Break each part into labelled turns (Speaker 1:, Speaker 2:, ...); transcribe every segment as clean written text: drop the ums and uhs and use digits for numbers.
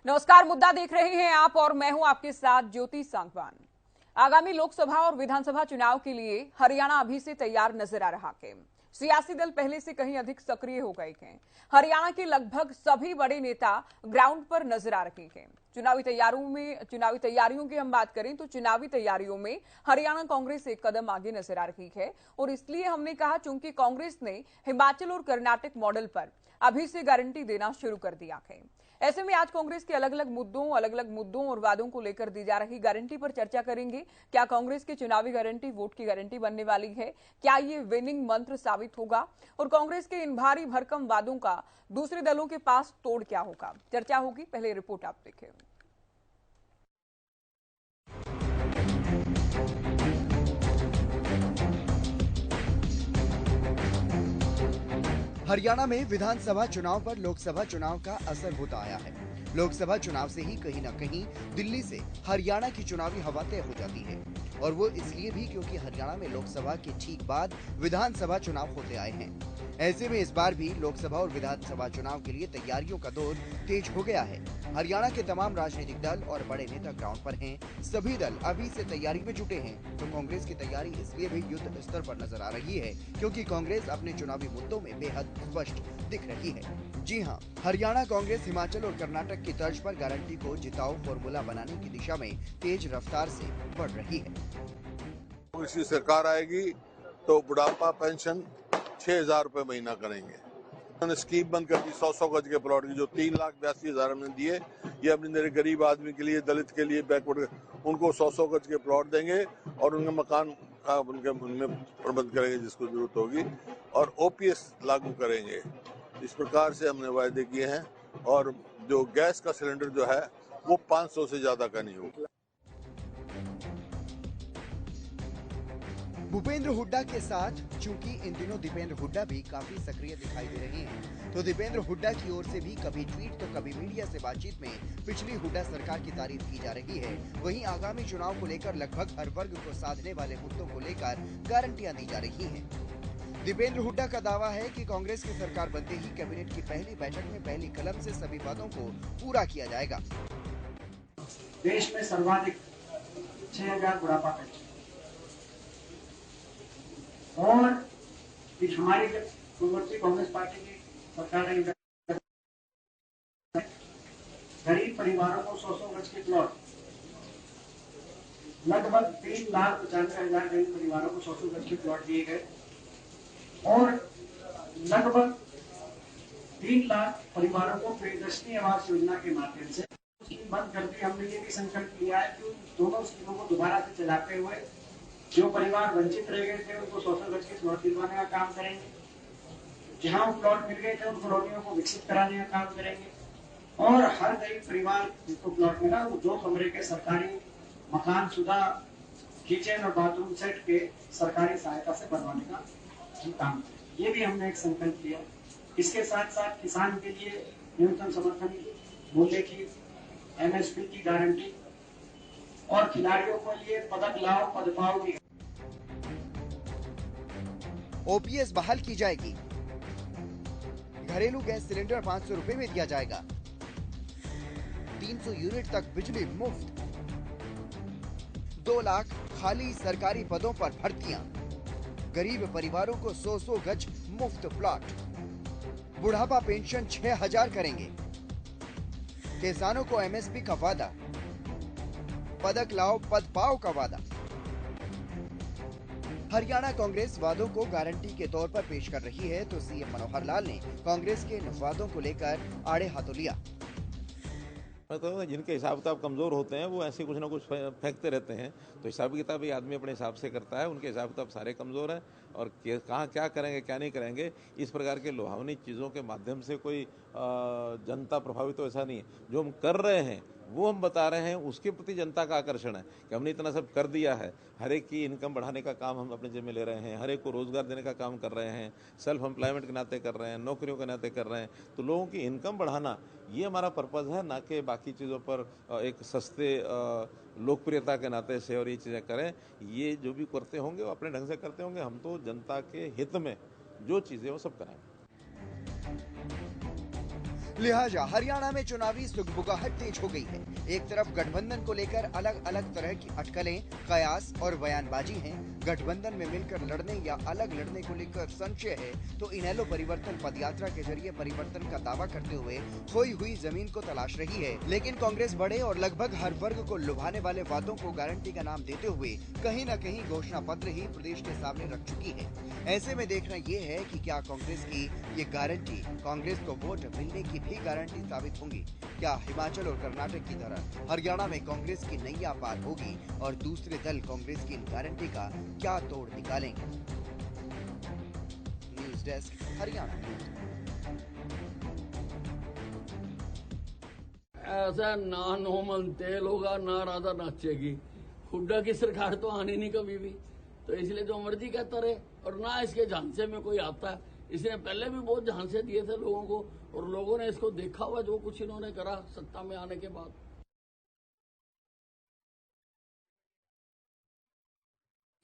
Speaker 1: नमस्कार, मुद्दा देख रहे हैं आप और मैं हूं आपके साथ ज्योति सांगवान। आगामी लोकसभा और विधानसभा चुनाव के लिए हरियाणा अभी से तैयार नजर आ रहा है। सियासी दल पहले से कहीं अधिक सक्रिय हो गए हैं। हरियाणा के लगभग सभी बड़े नेता ग्राउंड पर नजर आ रहे हैं। चुनावी तैयारियों की हम बात करें तो चुनावी तैयारियों में हरियाणा कांग्रेस एक कदम आगे नजर आ रही है और इसलिए हमने कहा चूंकि कांग्रेस ने हिमाचल और कर्नाटक मॉडल पर अभी से गारंटी देना शुरू कर दिया है। ऐसे में आज कांग्रेस के अलग अलग मुद्दों और वादों को लेकर दी जा रही गारंटी पर चर्चा करेंगे। क्या कांग्रेस की चुनावी गारंटी वोट की गारंटी बनने वाली है? क्या ये विनिंग मंत्र साबित होगा? और कांग्रेस के इन भारी भरकम वादों का दूसरे दलों के पास तोड़ क्या होगा? चर्चा होगी, पहले रिपोर्ट आप देखें।
Speaker 2: हरियाणा में विधानसभा चुनाव पर लोकसभा चुनाव का असर होता आया है। लोकसभा चुनाव से ही कहीं न कहीं दिल्ली से हरियाणा की चुनावी हवा तय हो जाती है और वो इसलिए भी क्योंकि हरियाणा में लोकसभा के ठीक बाद विधानसभा चुनाव होते आए हैं। ऐसे में इस बार भी लोकसभा और विधानसभा चुनाव के लिए तैयारियों का दौर तेज हो गया है। हरियाणा के तमाम राजनीतिक दल और बड़े नेता ग्राउंड पर हैं। सभी दल अभी से तैयारी में जुटे हैं। तो कांग्रेस की तैयारी इसलिए भी युद्ध स्तर पर नजर आ रही है क्योंकि कांग्रेस अपने चुनावी मुद्दों में बेहद स्पष्ट दिख रही है। जी हाँ, हरियाणा कांग्रेस हिमाचल और कर्नाटक की तर्ज पर गारंटी को जिताऊ फॉर्मूला बनाने की दिशा में तेज रफ्तार से बढ़ रही है।
Speaker 3: कांग्रेस की सरकार आएगी तो बुढ़ापा पेंशन 6,000 रुपए महीना करेंगे। उन्होंने स्कीम बंद कर दी 100 गज के प्लॉट की, जो 3,82,000 हमने दिए। ये अपने मेरे गरीब आदमी के लिए, दलित के लिए, बैकवर्ड, उनको 100 गज के प्लॉट देंगे और उनके मकान का उनमें प्रबंध करेंगे जिसको जरूरत होगी, और ओपीएस लागू करेंगे। इस प्रकार से हमने वायदे किए हैं। और जो गैस का सिलेंडर जो है वो 500 से ज्यादा का नहीं होगा।
Speaker 2: भूपेंद्र हुड्डा के साथ चूंकि इन दिनों दीपेंद्र हुड्डा भी काफी सक्रिय दिखाई दे रहे हैं, तो दीपेंद्र हुड्डा की ओर से भी कभी ट्वीट तो कभी मीडिया से बातचीत में पिछली हुड्डा सरकार की तारीफ की जा रही है। वहीं आगामी चुनाव को लेकर लगभग हर वर्ग को साधने वाले मुद्दों को लेकर गारंटियां दी जा रही हैं। दीपेंद्र हुड्डा का दावा है कि कांग्रेस की सरकार बनते ही कैबिनेट की पहली बैठक में पहली कलम से सभी वादों को पूरा किया जाएगा।
Speaker 4: देश में सर्वाधिक 6,000 बुढ़ापा पेंशन और हमारी पूर्ववर्ती कांग्रेस पार्टी की सरकार ने गरीब परिवारों को 100 गज के प्लॉट, लगभग 3,95,000 गरीब परिवारों को 100 गज के प्लॉट दिए गए और लगभग 3 लाख परिवारों को प्रियदर्शनी आवास योजना के माध्यम से स्कीम बंद कर दी। हमने ये भी संकल्प लिया है कि दोनों स्कीमों को दोबारा से चलाते हुए जो परिवार वंचित रह गए थे उनको 100 गज के प्लॉट दिलवाने का काम करेंगे। जहां वो प्लॉट मिल गए थे उन कॉलोनियों को विकसित कराने का काम करेंगे और हर गरीब परिवार जिसको प्लॉट मिला वो 2 कमरे के सरकारी मकान शुदा किचन और बाथरूम सेट के सरकारी सहायता से बनवाने का काम करें। ये भी हमने एक संकल्प लिया। इसके साथ साथ किसान के लिए न्यूनतम समर्थन मूल्य की एमएसपी की गारंटी और खिलाड़ियों के लिए पदक लाओ पद पाओ की
Speaker 2: ओपीएस बहाल की जाएगी। घरेलू गैस सिलेंडर 500 रुपए में दिया जाएगा। 300 यूनिट तक बिजली मुफ्त। 2 लाख खाली सरकारी पदों पर भर्तियां। गरीब परिवारों को 100 गज मुफ्त प्लॉट। बुढ़ापा पेंशन 6,000 करेंगे। किसानों को एमएसपी का वादा। पदक लाओ पद पाओ का वादा। हरियाणा कांग्रेस वादों को गारंटी के तौर पर पेश कर रही है, तो सीएम मनोहर लाल ने कांग्रेस के इन वादों को लेकर आड़े हाथों लिया।
Speaker 5: तो जिनके हिसाब किताब कमजोर होते हैं वो ऐसे कुछ ना कुछ फेंकते रहते हैं, तो हिसाब किताब ये आदमी अपने हिसाब से करता है। उनके हिसाब किताब सारे कमजोर हैं और कहाँ क्या करेंगे क्या नहीं करेंगे, इस प्रकार के लुभावनी चीज़ों के माध्यम से कोई जनता प्रभावित तो ऐसा नहीं है। जो हम कर रहे हैं वो हम बता रहे हैं, उसके प्रति जनता का आकर्षण है कि हमने इतना सब कर दिया है। हर एक की इनकम बढ़ाने का काम हम अपने जिम्मे ले रहे हैं, हर एक को रोजगार देने का काम कर रहे हैं, सेल्फ एम्प्लॉयमेंट के नाते कर रहे हैं, नौकरियों के नाते कर रहे हैं। तो लोगों की इनकम बढ़ाना ये हमारा पर्पज़ है, ना कि बाकी चीज़ों पर एक सस्ते लोकप्रियता के नाते से और ये चीज़ें करें। ये जो भी करते होंगे वो अपने ढंग से करते होंगे। हम तो जनता के हित में जो चीज़ें वो सब कराएंगे।
Speaker 2: लिहाजा हरियाणा में चुनावी सुगबुगाहट तेज हो गई है। एक तरफ गठबंधन को लेकर अलग अलग तरह की अटकलें, कयास और बयानबाजी हैं। गठबंधन में मिलकर लड़ने या अलग लड़ने को लेकर संशय है तो इनेलो परिवर्तन पदयात्रा के जरिए परिवर्तन का दावा करते हुए खोई हुई जमीन को तलाश रही है। लेकिन कांग्रेस बड़े और लगभग हर वर्ग को लुभाने वाले वादों को गारंटी का नाम देते हुए कहीं न कहीं घोषणा पत्र ही प्रदेश के सामने रख चुकी है। ऐसे में देखना ये है कि क्या कांग्रेस की ये गारंटी कांग्रेस को वोट मिलने की भी गारंटी साबित होंगी। क्या हिमाचल और कर्नाटक की तरह हरियाणा में कांग्रेस की नैया पार होगी और दूसरे दल कांग्रेस की इन गारंटी का क्या तोड़ निकालेंगे। News desk Haryana news.
Speaker 6: ऐसा ना नॉर्मल तेल होगा ना राधा नाचेगी। हुड्डा की सरकार तो आनी नहीं कभी भी, तो इसलिए जो मर्जी कहता रहे और ना इसके झांसे में कोई आता है। इसने पहले भी बहुत झांसे दिए थे लोगों को और लोगों ने इसको देखा हुआ जो कुछ इन्होंने करा सत्ता में आने के बाद।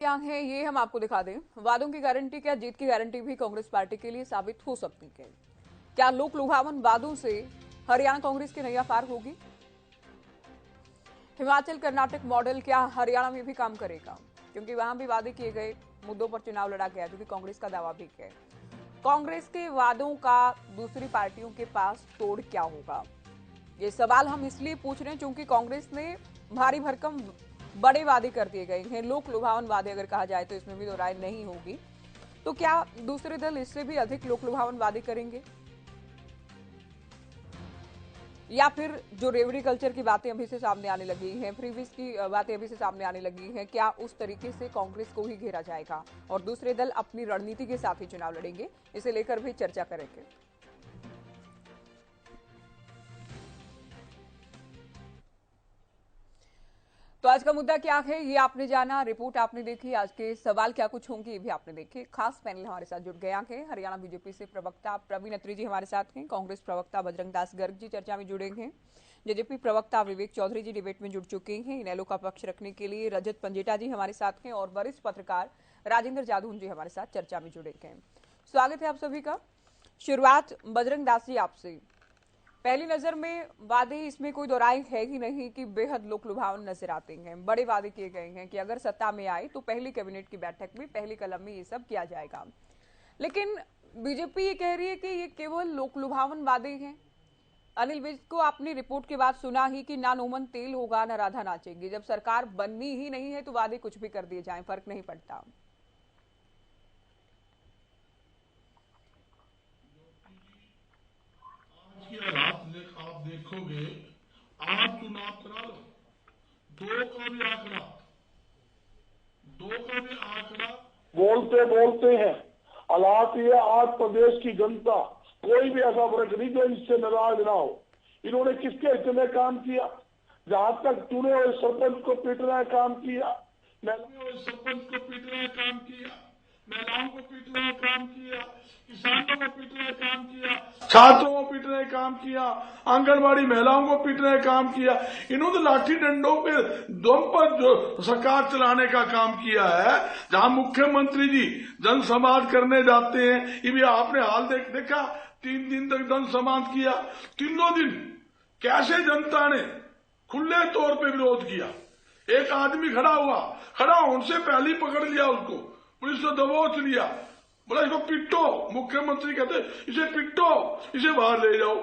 Speaker 1: क्या है ये हम आपको दिखा दें। वादों की गारंटी क्या जीत की गारंटी भी कांग्रेस पार्टी के लिए साबित हो सकती है। क्या लोक लुभावन वादों से हरियाणा कांग्रेस की नैया पार होगी। हिमाचल कर्नाटक मॉडल क्या हरियाणा में भी काम करेगा, क्योंकि वहां भी वादे किए गए, मुद्दों पर चुनाव लड़ा गया, जो कि कांग्रेस का दावा भी है। कांग्रेस के वादों का दूसरी पार्टियों के पास तोड़ क्या होगा, ये सवाल हम इसलिए पूछ रहे हैं क्योंकि कांग्रेस ने भारी भरकम बड़े वादे कर दिए गए हैं। लोक लुभावन वादे अगर कहा जाए तो इसमें भी दो राय नहीं होगी। तो क्या दूसरे दल इससे भी अधिक लोक लुभावन वादे करेंगे, या फिर जो रेवड़ी कल्चर की बातें अभी से सामने आने लगी हैं, फ्रीबीज की बातें अभी से सामने आने लगी हैं, क्या उस तरीके से कांग्रेस को ही घेरा जाएगा और दूसरे दल अपनी रणनीति के साथ ही चुनाव लड़ेंगे, इसे लेकर भी चर्चा करेंगे। तो आज का मुद्दा क्या है ये आपने जाना, रिपोर्ट आपने देखी, आज के सवाल क्या कुछ होंगे ये भी आपने देखे। खास पैनल हमारे साथ जुड़ गया है। हरियाणा बीजेपी से प्रवक्ता प्रवीण अत्री जी हमारे साथ हैं, कांग्रेस प्रवक्ता बजरंग दास गर्ग जी चर्चा में जुड़े हैं, जेजेपी प्रवक्ता विवेक चौधरी जी डिबेट में जुड़ चुके हैं, इनेलो का पक्ष रखने के लिए रजत पंजेटा जी हमारे साथ हैं और वरिष्ठ पत्रकार राजेंद्र जादून जी हमारे साथ चर्चा में जुड़े हैं। स्वागत है आप सभी का। शुरुआत बजरंग दास जी आपसे। पहली नजर में वादे इसमें कोई दोराई है ही नहीं कि बेहद लोक लुभावन नजर आते हैं। बड़े वादे किए गए हैं कि अगर सत्ता में आए तो पहली कैबिनेट की बैठक में पहली कलम में ये सब किया जाएगा, लेकिन बीजेपी ये कह रही है कि ये केवल लोक लुभावन वादे हैं। अनिल विज को आपने रिपोर्ट के बाद सुना ही कि ना नोमन तेल होगा ना राधा नाचेगी। जब सरकार बननी ही नहीं है तो वादे कुछ भी कर दिए जाएं, फर्क नहीं पड़ता।
Speaker 7: आप देखोगे, आज चुनाव करा लो, दो का भी आंकड़ा बोलते हैं। हालात ये आज प्रदेश की जनता कोई भी ऐसा वर्ग नहीं जो इससे नाराज ना हो। इन्होंने किसके हित में काम किया, जहां तक चुने हुए सरपंच को पीटना काम किया, सरपंच को पीटना काम किया, महिलाओं को पीटना काम किया, किसानों को पीटने काम किया, छात्रों को पीटने काम किया, आंगनबाड़ी महिलाओं को पीटने काम किया। इन्होंने लाठी डंडों पे दम पर जो सरकार चलाने का काम किया है। जहां मुख्यमंत्री जी जनसंवाद करने जाते हैं, ये भी आपने हाल देखा, 3 दिन तक जनसंवाद किया। तीनों दिन कैसे जनता ने खुले तौर पे विरोध किया। एक आदमी खड़ा उनसे पहले पकड़ लिया, उसको पुलिस ने दबोच लिया, बोला इसको पिटो। मुख्यमंत्री कहते इसे पिटो, इसे बाहर ले जाओ।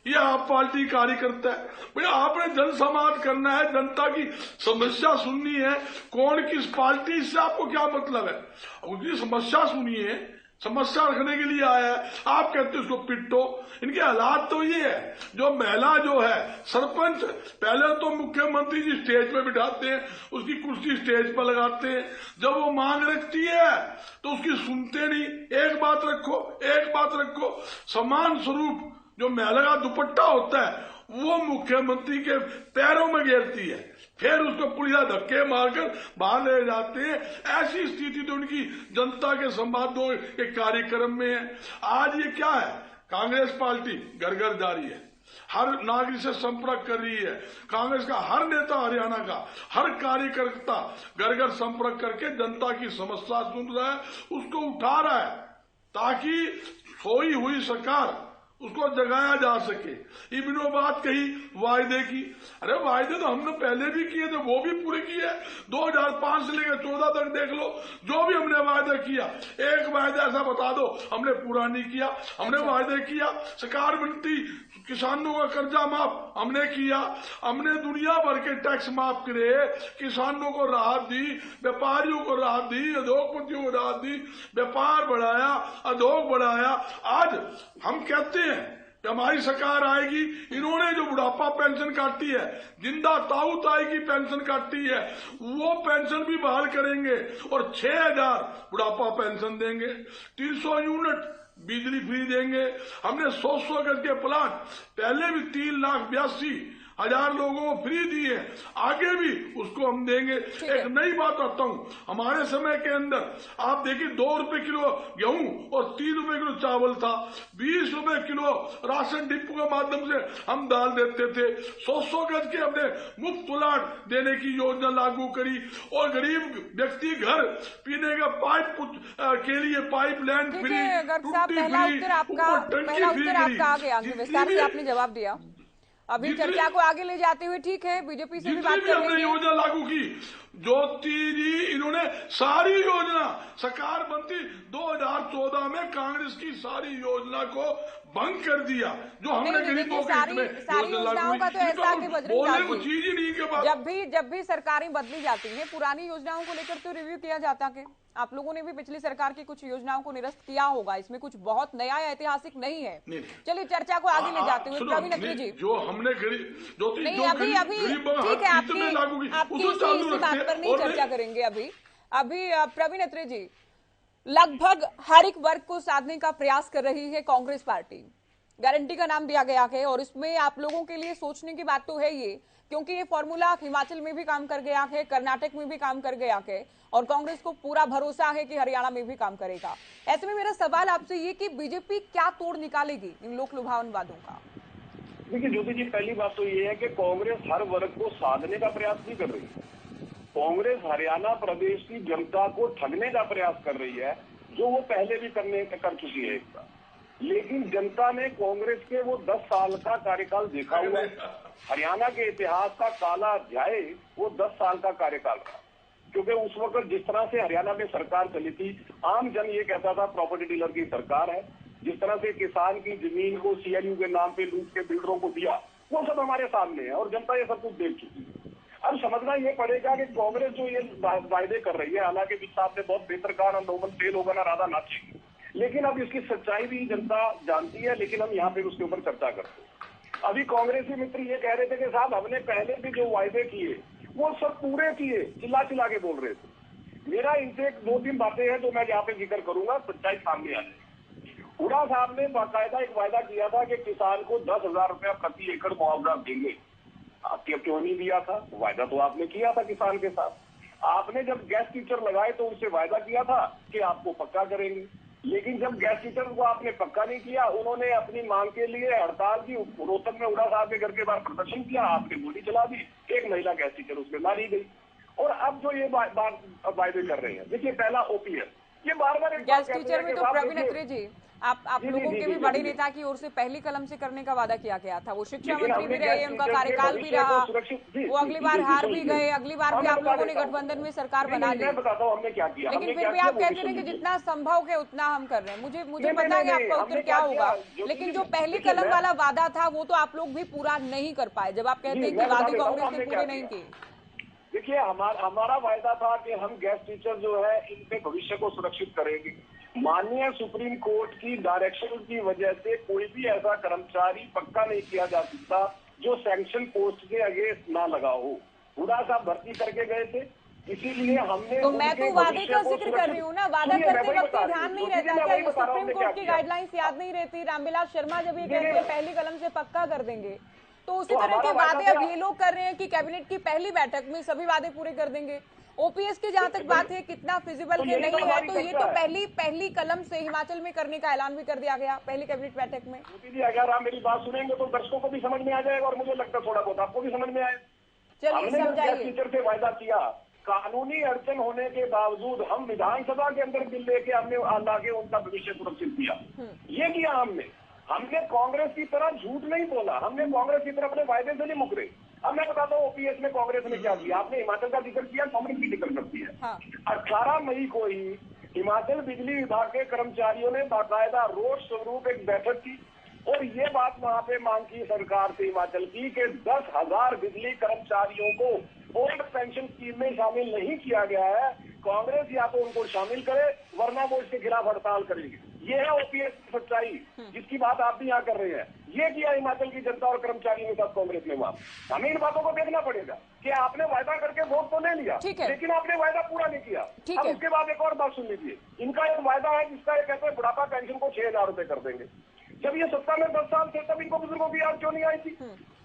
Speaker 7: ये आप पार्टी कार्यकर्ता है भैया, आपने जनसंवाद करना है, जनता की समस्या सुननी है। कौन किस पार्टी से आपको क्या मतलब है, उनकी समस्या सुनिए, समस्या रखने के लिए आया है। आप कहते उसको पिटो। इनके हालात तो ये है, जो महिला जो है सरपंच, पहले तो मुख्यमंत्री जी स्टेज पे बिठाते हैं, उसकी कुर्सी स्टेज पर लगाते हैं। जब वो मांग रखती है तो उसकी सुनते नहीं। एक बात रखो, समान स्वरूप जो महिला का दुपट्टा होता है वो मुख्यमंत्री के पैरों में गिरती है, फिर उसको पुलिस धक्के मारकर बाहर ले जाते हैं। ऐसी स्थिति तो उनकी जनता के संवादों के कार्यक्रम में है। आज ये क्या है, कांग्रेस पार्टी घर घर जा रही है, हर नागरिक से संपर्क कर रही है। कांग्रेस का हर नेता, हरियाणा का हर कार्यकर्ता घर घर संपर्क करके जनता की समस्या सुन रहा है, उसको उठा रहा है, ताकि सोई हुई सरकार
Speaker 8: उसको जगाया जा सके। इन्होंने बात कही वायदे की, अरे वायदे तो हमने पहले भी किए थे, वो भी पूरे किए। 2005 से लेकर 14 तक देख लो, जो भी हमने वायदा किया, एक वायदा ऐसा बता दो हमने पूरा नहीं किया। हमने वायदे किया सरकार बनती, किसानों का कर्जा माफ हमने किया, हमने दुनिया भर के टैक्स माफ करे, किसानों को राहत दी, व्यापारियों को राहत दी, उद्योगपतियों को राहत दी, व्यापार बढ़ाया, उद्योग बढ़ाया। आज हम कहते हैं कि हमारी सरकार आएगी, इन्होंने जो बुढ़ापा पेंशन काटी है, जिंदा ताऊ ताई की पेंशन काटी है, वो पेंशन भी बहाल करेंगे और 6000 बुढ़ापा पेंशन देंगे, 300 यूनिट बिजली फ्री देंगे। हमने 100 गज के प्लाट पहले भी 3,82,000 लोगों को फ्री दिए, आगे भी उसको हम देंगे। एक नई बात बताता हूँ, हमारे समय के अंदर आप देखिए 2 रुपए किलो गेहूं और 3 रुपए किलो चावल था, 20 रुपए किलो राशन डिपो के माध्यम से हम दाल देते थे, 100 गज के हमने मुफ्त प्लाट देने की योजना लागू करी और गरीब व्यक्ति घर पीने का पाइप के लिए पाइपलाइन फ्री,
Speaker 1: पहला उत्तर आपका आ गया, विस्तार से आपने जवाब दिया। अभी चर्चा को आगे ले जाते हुए ठीक है, बीजेपी से भी बात कर
Speaker 8: हमने योजना लागू की, ज्योति जी इन्होंने सारी योजना, सरकार बनती 2014 में कांग्रेस की सारी योजना को भंग कर दिया, जो हमने गरीबों के हित में
Speaker 1: सारी योजनाओं का तो ऐसा कि
Speaker 8: बोलने को चीज ही नहीं के बाद
Speaker 1: जब भी सरकारें बदली जाती हैं, पुरानी योजनाओं को लेकर तो रिव्यू किया जाता है। आप लोगों ने भी पिछली सरकार की कुछ योजनाओं को निरस्त किया होगा, इसमें कुछ बहुत नया या ऐतिहासिक नहीं है। चलिए चर्चा को आगे ले जाते हुए प्रवीण अत्री जी,
Speaker 8: जो हमने
Speaker 1: नहीं अभी ठीक है, आपकी इस बात पर नहीं चर्चा करेंगे। अभी प्रवीण अत्री जी, लगभग हर एक वर्ग को साधने का प्रयास कर रही है कांग्रेस पार्टी, गारंटी का नाम दिया गया है और इसमें आप लोगों के लिए सोचने की बात तो है ये, क्योंकि ये फॉर्मूला हिमाचल में भी काम कर गया है, कर्नाटक में भी काम कर गया है और कांग्रेस को पूरा भरोसा है कि हरियाणा में भी काम करेगा। ऐसे में मेरा सवाल आपसे ये कि बीजेपी क्या तोड़ निकालेगी इन लोक लुभावन वादों का?
Speaker 9: देखिए ज्योति जी, पहली बात तो ये है कि कांग्रेस हर वर्ग को साधने का प्रयास नहीं कर रही। कांग्रेस हरियाणा प्रदेश की जनता को ठगने का प्रयास कर रही है, जो वो पहले भी कर चुकी है एक बार। लेकिन जनता ने कांग्रेस के वो 10 साल का कार्यकाल देखा हुआ है। हरियाणा के इतिहास का काला अध्याय वो 10 साल का कार्यकाल रहा, क्योंकि उस वक्त जिस तरह से हरियाणा में सरकार चली थी, आम जन ये कहता था प्रॉपर्टी डीलर की सरकार है। जिस तरह से किसान की जमीन को CLU के नाम पे लूट के बिल्डरों को दिया, वो सब हमारे सामने है और जनता ये सब कुछ देख चुकी है। अब समझना ये पड़ेगा कि कांग्रेस जो ये वायदे कर रही है, हालांकि वित्त साहब ने बहुत बेहतर कहा, नॉर्मल तेल होगा ना राधा नाचेगी, लेकिन अब इसकी सच्चाई भी जनता जानती है। लेकिन हम यहाँ पे उसके ऊपर चर्चा करते हैं। अभी कांग्रेसी मित्र ये कह रहे थे कि साहब हमने पहले भी जो वायदे किए वो सब पूरे किए, चिल्ला चिल्ला के बोल रहे थे। मेरा इनसे 2-3 बातें हैं जो मैं यहाँ पे जिक्र करूंगा, सच्चाई सामने आ जाएगी। हुड्डा साहब ने बाकायदा एक वायदा किया था कि किसान को 10,000 रुपया प्रति एकड़ मुआवजा देंगे। आपके क्यों नहीं दिया था? वायदा तो आपने किया था किसान के साथ। आपने जब गैस टीचर लगाए तो उनसे वायदा किया था कि आपको पक्का करेंगे, लेकिन जब गैस टीचर को आपने पक्का नहीं किया, उन्होंने अपनी मांग के लिए हड़ताल की। रोहतक में हुड्डा साहब के घर के बाहर प्रदर्शन किया, आपने गोली चला दी, एक महिला गैस टीचर उसमें मारी गई। और अब जो ये वायदे कर रहे हैं, देखिए पहला OPS, ये बार-बार
Speaker 1: गैस टीचर में तो प्रवीण अत्री जी आप लोगों के भी बड़े नेता की ओर से पहली कलम से करने का वादा किया गया था। वो शिक्षा मंत्री भी रहे, उनका कार्यकाल भी रहा, वो अगली बार हार भी गए, अगली बार भी आप लोगों ने गठबंधन में सरकार बना ली। लेकिन फिर भी आप कहते हैं कि जितना संभव है उतना हम कर रहे हैं। मुझे पता है आपका उत्तर क्या होगा, लेकिन जो पहली कलम वाला वादा था वो तो आप लोग भी पूरा नहीं कर पाए, जब आप कहते हैं कि वादे कांग्रेस ने पूरे नहीं किए।
Speaker 9: देखिए हमारा वायदा था कि हम गैस टीचर जो है इनके भविष्य को सुरक्षित करेंगे। माननीय सुप्रीम कोर्ट की डायरेक्शन की वजह से कोई भी ऐसा कर्मचारी पक्का नहीं किया जा सकता जो सैंक्शन पोस्ट के अगेंस्ट ना लगा हो। हुड्डा साहब भर्ती करके गए थे, इसीलिए हमने
Speaker 1: तो मैं तो वादे का जिक्र कर रही हूँ ना, वादा करते वक्त ध्यान नहीं रहता क्या? सुप्रीम कोर्ट की गाइडलाइंस याद नहीं रहती? रामविलास शर्मा जब ये कहते हैं पहली कलम से पक्का कर देंगे, तो उसी तरह के वादे अब ये लोग कर रहे हैं कि कैबिनेट की पहली बैठक में सभी वादे पूरे कर देंगे। OPS की जहां तक बात है, कितना फिजिबल है नहीं है, तो ये तो पहली कलम से हिमाचल में करने का ऐलान भी कर दिया गया पहली कैबिनेट बैठक में।
Speaker 9: अगर आप मेरी बात सुनेंगे तो दर्शकों को भी समझ में आ जाएगा और मुझे लगता है थोड़ा बहुत आपको भी समझ में आए।
Speaker 1: चलिए समझाइए।
Speaker 9: टीचर से वायदा किया, कानूनी अड़चन होने के बावजूद हम विधानसभा के अंदर बिल लेके हमने लाके उनका भविष्य सुरक्षित किया, ये किया हमने। हमने कांग्रेस की तरह झूठ नहीं बोला, हमने कांग्रेस की तरह अपने वायदे से नहीं मुकरे। अब मैं बताता हूँ ओपीएस में कांग्रेस ने क्या किया। आपने हिमाचल का जिक्र किया, कांग्रेस की जिक्र करती है।
Speaker 1: हाँ।
Speaker 9: 18 मई को ही हिमाचल बिजली विभाग के कर्मचारियों ने बाकायदा रोड स्वरूप एक बैठक की और ये बात वहां पे मांग की सरकार से हिमाचल की कि 10,000 बिजली कर्मचारियों को ओल्ड पेंशन स्कीम में शामिल नहीं किया गया है। कांग्रेस या तो उनको शामिल करे वरना वो इसके खिलाफ हड़ताल करेगी। ये है ओपीएस की सच्चाई, जिसकी बात आप भी यहाँ कर रहे हैं। ये किया हिमाचल की जनता और कर्मचारियों के साथ कांग्रेस ने वहां। हमें इन बातों को देखना पड़ेगा कि आपने वायदा करके वोट तो ले लिया, लेकिन आपने वायदा पूरा नहीं किया। अब उसके बाद एक और बात सुन लीजिए, इनका एक वायदा है जिसका ये कहते हैं बुढ़ापा पेंशन को 6,000 रुपए कर देंगे। जब ये सत्ता में 10 साल थे तब इनको बुजुर्गों की याद क्यों नहीं आई थी?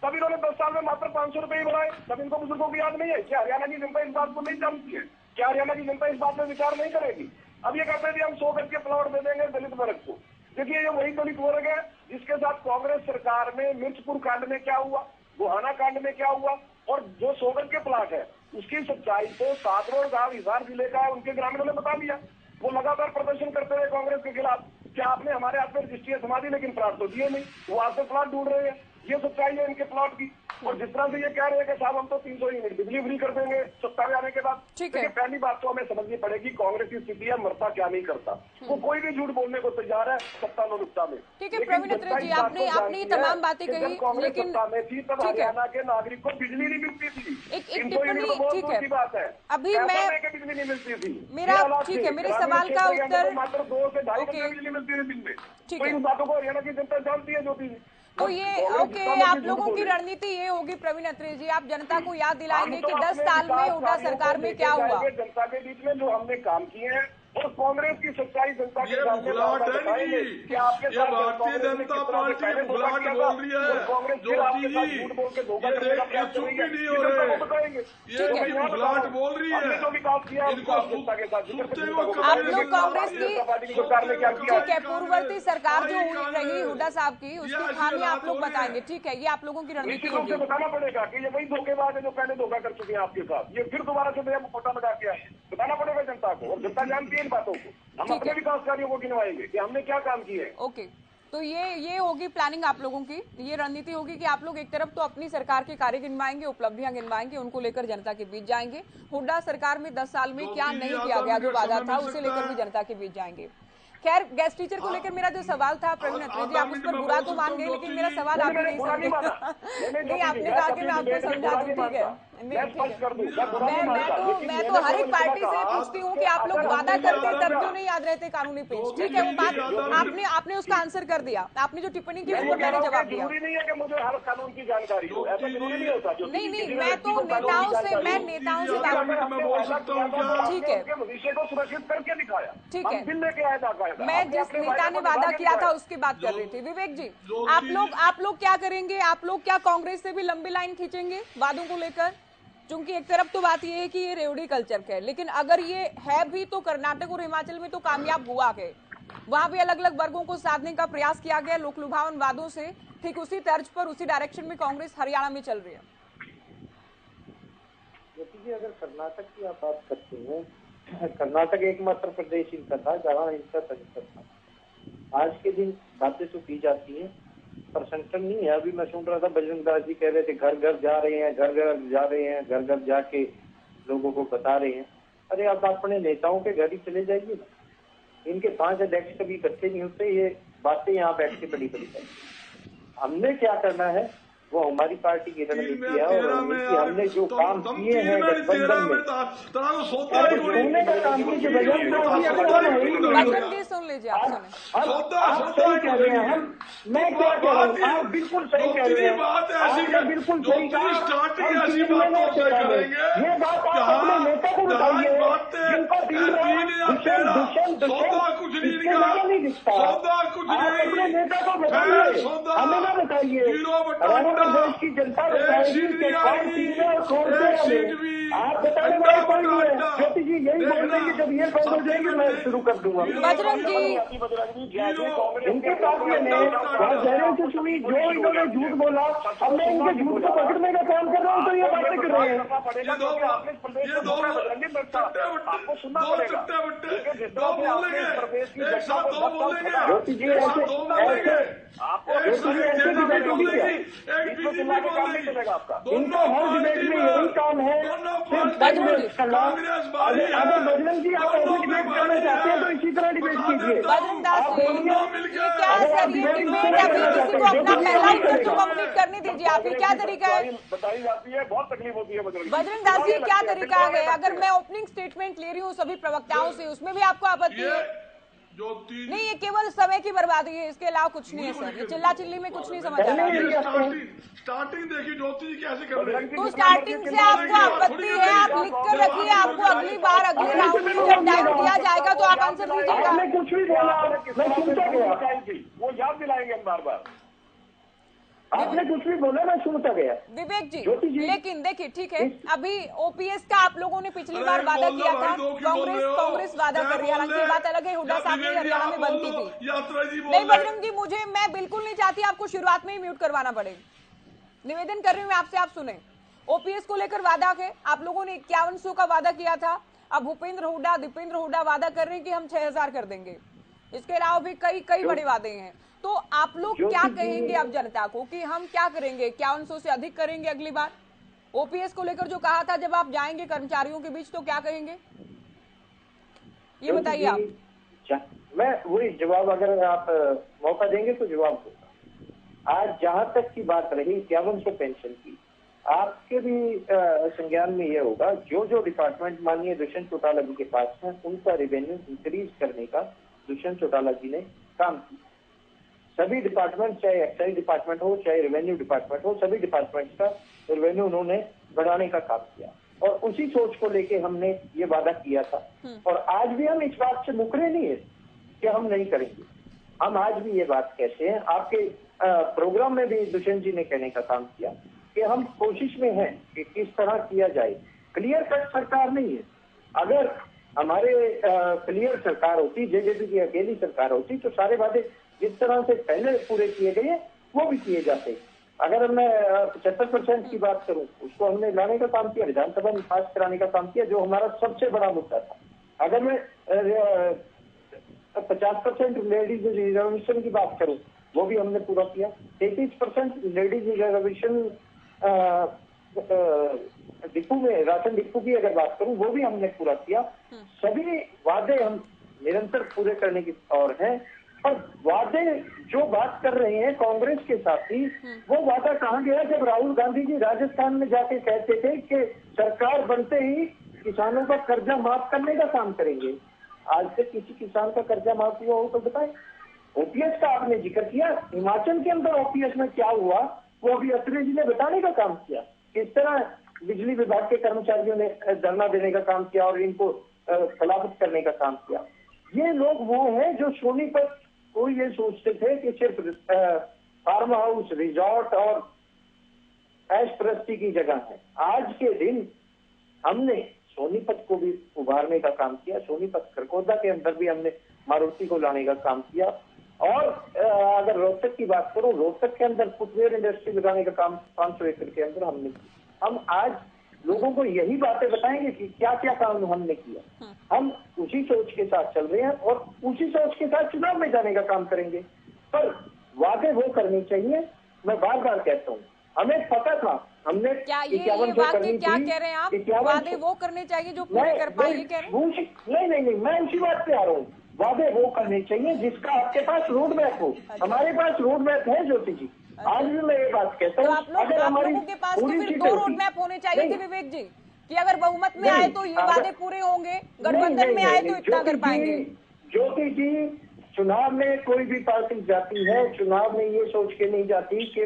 Speaker 9: तब इन्होंने 10 साल में मात्र 500 रुपए ही बढ़ाए, तब इनको बुजुर्गों की याद नहीं है। क्या हरियाणा की जनता इस बात को नहीं जानती है? क्या हरियाणा की जनता इस बात में विचार नहीं करेगी? अब ये कहते हैं हम 100 गज के प्लॉट दे देंगे दलित वर्ग को। देखिए ये वही दलित वर्ग है जिसके साथ कांग्रेस सरकार में मिर्चपुर कांड में क्या हुआ, गोहाना कांड में क्या हुआ, और जो 100 गज के प्लॉट है उसकी सच्चाई तो सातरों गांव हिसार जिले का है, उनके ग्रामीणों ने बता दिया। वो लगातार प्रदर्शन करते रहे कांग्रेस के खिलाफ। क्या आपने हमारे हाथ में रजिस्ट्री समाधि लेकिन प्लॉट तो दिए नहीं, वो आज से प्लॉट ढूंढ रहे हैं। ये सच्चाई है इनके प्लॉट की। और जिस तरह से ये कह रहे हैं कि साहब हम तो 300 यूनिट बिजली फ्री कर देंगे सत्ता में आने के बाद। देखिए पहली बात तो हमें समझनी पड़ेगी कांग्रेस की स्थिति है मरता क्या नहीं करता। वो कोई भी झूठ बोलने को तैयार है सत्ता लोलुपता में।
Speaker 1: ठीक है प्रवीण अत्रे जी, आपने ये तमाम बातें कही, लेकिन
Speaker 9: सत्ता में थी तब हरियाणा के नागरिक को बिजली नहीं मिलती थी।
Speaker 1: एक टिप्पणी, ठीक है,
Speaker 9: बात है
Speaker 1: अभी मैं
Speaker 9: बिजली नहीं मिलती थी
Speaker 1: मेरा, ठीक है, मेरे सवाल का उत्तर
Speaker 9: मात्र 2 से 2.5 घंटे बिजली मिलती है दिन में।
Speaker 1: ठीक
Speaker 9: है,
Speaker 1: है,
Speaker 9: इन बातों को हरियाणा की जनता जानती है। जो भी
Speaker 1: तो ये ओके, आप लोगों की रणनीति ये होगी प्रवीण अत्रे जी, आप जनता को याद दिलाएंगे कि 10 साल में हुड्डा सरकार में क्या हुआ।
Speaker 9: जनता के बीच में जो हमने काम किए हैं और कांग्रेस की सच्चाई जनता के सामने बताएंगे कि आपके साथ
Speaker 8: भारतीय जनता पार्टी बुलाट बोल रही है,
Speaker 9: कांग्रेस फिर आपके साथ झूठ बोल के धोखा करने का प्रयास करेंगे, बताएंगे।
Speaker 8: ये बुलाट बोल रही है,
Speaker 9: जो विकास किया जनता के साथ
Speaker 1: आप लोग कांग्रेस की
Speaker 9: सरकार ने क्या किया।
Speaker 1: ठीक है, पूर्ववर्ती सरकार जो रही हुड्डा साहब की उसकी खामी आप लोग बताएंगे। ठीक है, ये आप लोगों की रणनीति होगी।
Speaker 9: बताना पड़ेगा कि ये वही धोखेबाज है जो पहले धोखा कर चुके हैं आपके साथ। ये फिर दोबारा से नया पता लगा के आए, बताना पड़ेगा जनता को, और जनता जानती है इन बातों को। हम अपने विकास कार्यों को गिनवाएंगे कि हमने क्या काम किए।
Speaker 1: ओके, तो ये होगी प्लानिंग आप लोगों की, ये रणनीति होगी कि आप लोग एक तरफ तो अपनी सरकार के कार्य गिनवाएंगे, उपलब्धियां गिनवाएंगे, उनको लेकर जनता के बीच जाएंगे। हुड्डा सरकार में 10 साल में क्या नहीं किया गया, जो वादा था उसे लेकर भी जनता के बीच जाएंगे। खैर, गेस्ट टीचर को लेकर मेरा जो सवाल था प्रवीण अत्रे जी, आप उस पर बुरा तो मान गए, लेकिन मेरा सवाल आपने नहीं समझा। नहीं, आपने कहा कि मैं आपको समझा दूं। ठीक है, मैं तो हर एक पार्टी से पूछती हूँ कि आप लोग वादा करते तब क्यों नहीं याद रहते कानूनी पेज। ठीक है, वो बात आपने उसका आंसर कर दिया। आपने जो टिप्पणी की उस पर मैंने जवाब दिया।
Speaker 9: जरूरी नहीं है कि मुझे हर कानून की जानकारी हो, ऐसा जरूरी नहीं होता।
Speaker 1: नहीं, मैं तो नेताओं से बात, ठीक है,
Speaker 9: भविष्य को सुरक्षित करके दिखाया।
Speaker 1: ठीक है,
Speaker 9: दिल लेके आया।
Speaker 1: मैं जिस नेता ने वादा किया था उसकी बात कर रही थी। विवेक जी, आप लोग क्या करेंगे? आप लोग क्या कांग्रेस से भी लंबी लाइन खींचेंगे वादों को लेकर? क्योंकि एक तरफ तो बात यह है कि ये रेवड़ी कल्चर है, लेकिन अगर ये है भी तो कर्नाटक और हिमाचल में तो कामयाब हुआ है। वहां भी अलग अलग वर्गों को साधने का प्रयास किया गया लोक लुभावन वादों से। ठीक उसी तर्ज पर, उसी डायरेक्शन में कांग्रेस हरियाणा में चल रही है।
Speaker 10: अगर कर्नाटक की आप बात करते हैं, कर्नाटक एकमात्र प्रदेश इनका था जहाँ इनका संकट था। आज के दिन बातें तो की जाती है पर संकट नहीं है। अभी मैं सुन रहा था बजरंग दास जी कह रहे थे घर घर जा रहे हैं, घर घर जा रहे हैं, घर घर जाके लोगों को बता रहे हैं। अरे आप अपने नेताओं के घर ही चले जाइए ना। इनके 5 अध्यक्ष कभी इकट्ठे नहीं होते, ये बातें यहाँ बैठ के बड़ी बड़ी है। हमने क्या करना है वो हमारी पार्टी की रणनीति है और हमने जो काम किए हैं गठबंधन में सोने का काम की
Speaker 1: सुन लीजिए।
Speaker 10: आप सही कह रहे हैं, मैं क्या कह रहा हूँ, आप बिल्कुल सही कह रहे हैं, आपने बिल्कुल सही कहा। ये बात आप अपने नेता को बताइए जिनका नहीं दिखता। आप अपने नेता को बताइए, हमें ना बताइए। देश की जनता बताएगी कि कौन चीजें और कौन से आप बताने वाले कोई नहीं है। ज्योति जी यही बोल रहे हैं कि जब ये बंद हो जाएंगे मैं शुरू कर दूंगा।
Speaker 1: बजरंग जी,
Speaker 10: इनके पास मैंने बहुत धैर्य से सुनी जो इन्होंने झूठ बोला, अब मैं इनके झूठ को पकड़ने का काम कर रहा हूँ तो ये बातें कर रहे हैं।
Speaker 9: करना पड़ेगा क्योंकि आपने इस प्रदेश को धोखा बदलने में आपको सुनना पड़ेगा क्योंकि जिस तरह से आपने इस प्रदेश की जनता को 10 साल ठगा,
Speaker 10: ज्योति जी
Speaker 9: आपको चिल्ला के काम नहीं चलेगा आपका।
Speaker 10: इनका हर डिबेट में यही काम है, सिर्फ अगर बजरंग जी आप ऐसे डिबेट करना चाहते हैं तो इसी तरह डिबेट कीजिए।
Speaker 1: बजरंग दास जी, ये क्या है सर, ये डिबेट अभी किसी को अपना पहला उत्तर तो कंप्लीट करने दीजिए। आप ये क्या तरीका है
Speaker 9: बताई जाती है, बहुत तकलीफ होती है
Speaker 1: बजरंग दास जी, क्या तरीका है? अगर मैं ओपनिंग स्टेटमेंट ले रही हूँ सभी प्रवक्ताओं से, उसमें भी आपको आपत्ति है? नहीं, ये केवल समय की बर्बादी है, इसके अलावा कुछ नहीं है सर। ये चिल्ला चिल्ली में कुछ नहीं समझ आ रहा।
Speaker 8: स्टार्टिंग देखिए ज्योति जी कैसे कर रहे हैं।
Speaker 1: तो स्टार्टिंग से आपको आपत्ति है, आप लिख कर रखिए। आपको अगली बार अगले राउंड में जब टाइम दिया जाएगा तो आप आंसर दीजिएगा।
Speaker 10: आपने कुछ भी बोला, मैं सुनता गया,
Speaker 9: वो याद दिलाएंगे हम बार बार।
Speaker 10: आपने कुछ भी बोला, मैं सुनता गया।
Speaker 1: विवेक जी, लेकिन देखिए, ठीक है, अभी ओपीएस का आप लोगों ने पिछली बार वादा किया था, कांग्रेस वादा कर रही है। हालांकि बात अलग है, हुड्डा साहब ने हरियाणा में बनती थी। नहीं बजरंग जी, मैं बिल्कुल नहीं चाहती आपको शुरुआत में ही म्यूट करवाना पड़े। निवेदन कर रही हूँ आपसे, आप सुने। ओपीएस को लेकर वादा है, आप लोगों ने 5100 का वादा किया था। अब भूपेंद्र हुड्डा, दीपेंद्र हुड्डा वादा कर रहे हैं कि हम 6000 कर देंगे। इसके अलावा भी कई बड़े वादे हैं। तो आप लोग क्या कहेंगे अब जनता को कि हम क्या करेंगे? 5100 से अधिक करेंगे अगली बार? ओपीएस को लेकर जो कहा था, जब आप जाएंगे कर्मचारियों के बीच तो क्या कहेंगे, ये बताइए आप।
Speaker 10: मैं वही जवाब, अगर आप मौका देंगे तो जवाब दूंगा। आज जहां तक की बात रही 5100 पेंशन की, आपके भी संज्ञान में ये होगा, जो डिपार्टमेंट माननीय दुष्यंत चौटाला जी के पास है, उनका रेवेन्यू इंक्रीज करने का दुष्यंत चौटाला जी ने काम किया। सभी डिपार्टमेंट, चाहे एक्साइज डिपार्टमेंट हो, चाहे रेवेन्यू डिपार्टमेंट हो, सभी डिपार्टमेंट का रेवेन्यू उन्होंने बढ़ाने का काम किया। और उसी सोच को लेके हमने ये वादा किया था। और आज भी हम इस बात से मुकरे नहीं है कि हम नहीं करेंगे। हम आज भी ये बात कहते हैं, आपके प्रोग्राम में भी दुष्यंत जी ने कहने का काम किया कि हम कोशिश में हैं कि किस तरह किया जाए। क्लियर कट सरकार नहीं है। अगर हमारे क्लियर सरकार होती, जेजेपी की अकेली सरकार होती, तो सारे वादे जिस तरह से पहले पूरे किए गए वो भी किए जाते। अगर मैं 75% की बात करूं, उसको हमने लाने का काम किया, विधानसभा में पास कराने का काम किया, जो हमारा सबसे बड़ा मुद्दा था। अगर मैं 50% लेडीज रिजर्वेशन की बात करूं, वो भी हमने पूरा किया। 33% लेडीज रिजर्वेशन डिपो में, राशन डिपो की अगर बात करूं, वो भी हमने पूरा किया। सभी वादे हम निरंतर पूरे करने की ओर हैं। और वादे जो बात कर रहे हैं कांग्रेस के साथी, वो वादा कहाँ गया जब राहुल गांधी जी राजस्थान में जाके कहते थे कि सरकार बनते ही किसानों का कर्जा माफ करने का काम करेंगे। आज तक किसी किसान का कर्जा माफ हुआ हो तो बताएं। ओपीएस का आपने जिक्र किया, हिमाचल के अंदर ओपीएस में क्या हुआ वो अभी अत्रे जी ने बताने का काम किया। किस तरह बिजली विभाग के कर्मचारियों ने धरना देने का काम किया और इनको खिलाफत करने का काम किया। ये लोग वो हैं जो सोनीपत को ये सोचते थे कि सिर्फ फार्म हाउस, रिजॉर्ट और ऐश प्रस्ती की जगह है। आज के दिन हमने सोनीपत को भी उभारने का काम किया। सोनीपत खरगोदा के अंदर भी हमने मारुति को लाने का काम किया। और अगर रोहतक की बात करूं, रोहतक के अंदर फुटवेयर इंडस्ट्री लगाने का काम 500 एकड़ के अंदर हमने किया। हम आज लोगों को यही बातें बताएंगे कि क्या क्या काम हमने किया। हम उसी सोच के साथ चल रहे हैं और उसी सोच के साथ चुनाव में जाने का काम करेंगे। पर वादे वो करने चाहिए। मैं बार बार कहता हूँ, हमें पता था हमने
Speaker 1: क्या ये वाकई क्या कह रहे हैं आप? वादे वो करने चाहिए जो पूरे कर पाए, ये कह रहे हैं?
Speaker 10: नहीं, मैं उसी बात पे आ रहा हूँ। वादे वो करने चाहिए जिसका आपके पास रोड मैप हो। हमारे पास रोड मैप है ज्योति जी। आज भी मैं ये बात कहता हूँ,
Speaker 1: अगर हमारे के पास तो फिर 2 रोड मैप होने चाहिए थे विवेक जी, कि अगर बहुमत में आए तो ये वादे पूरे होंगे, गठबंधन में आए तो इतना कर पाएंगे।
Speaker 10: ज्योति जी, चुनाव में कोई भी पार्टी जाती है, चुनाव में ये सोच के नहीं जाती कि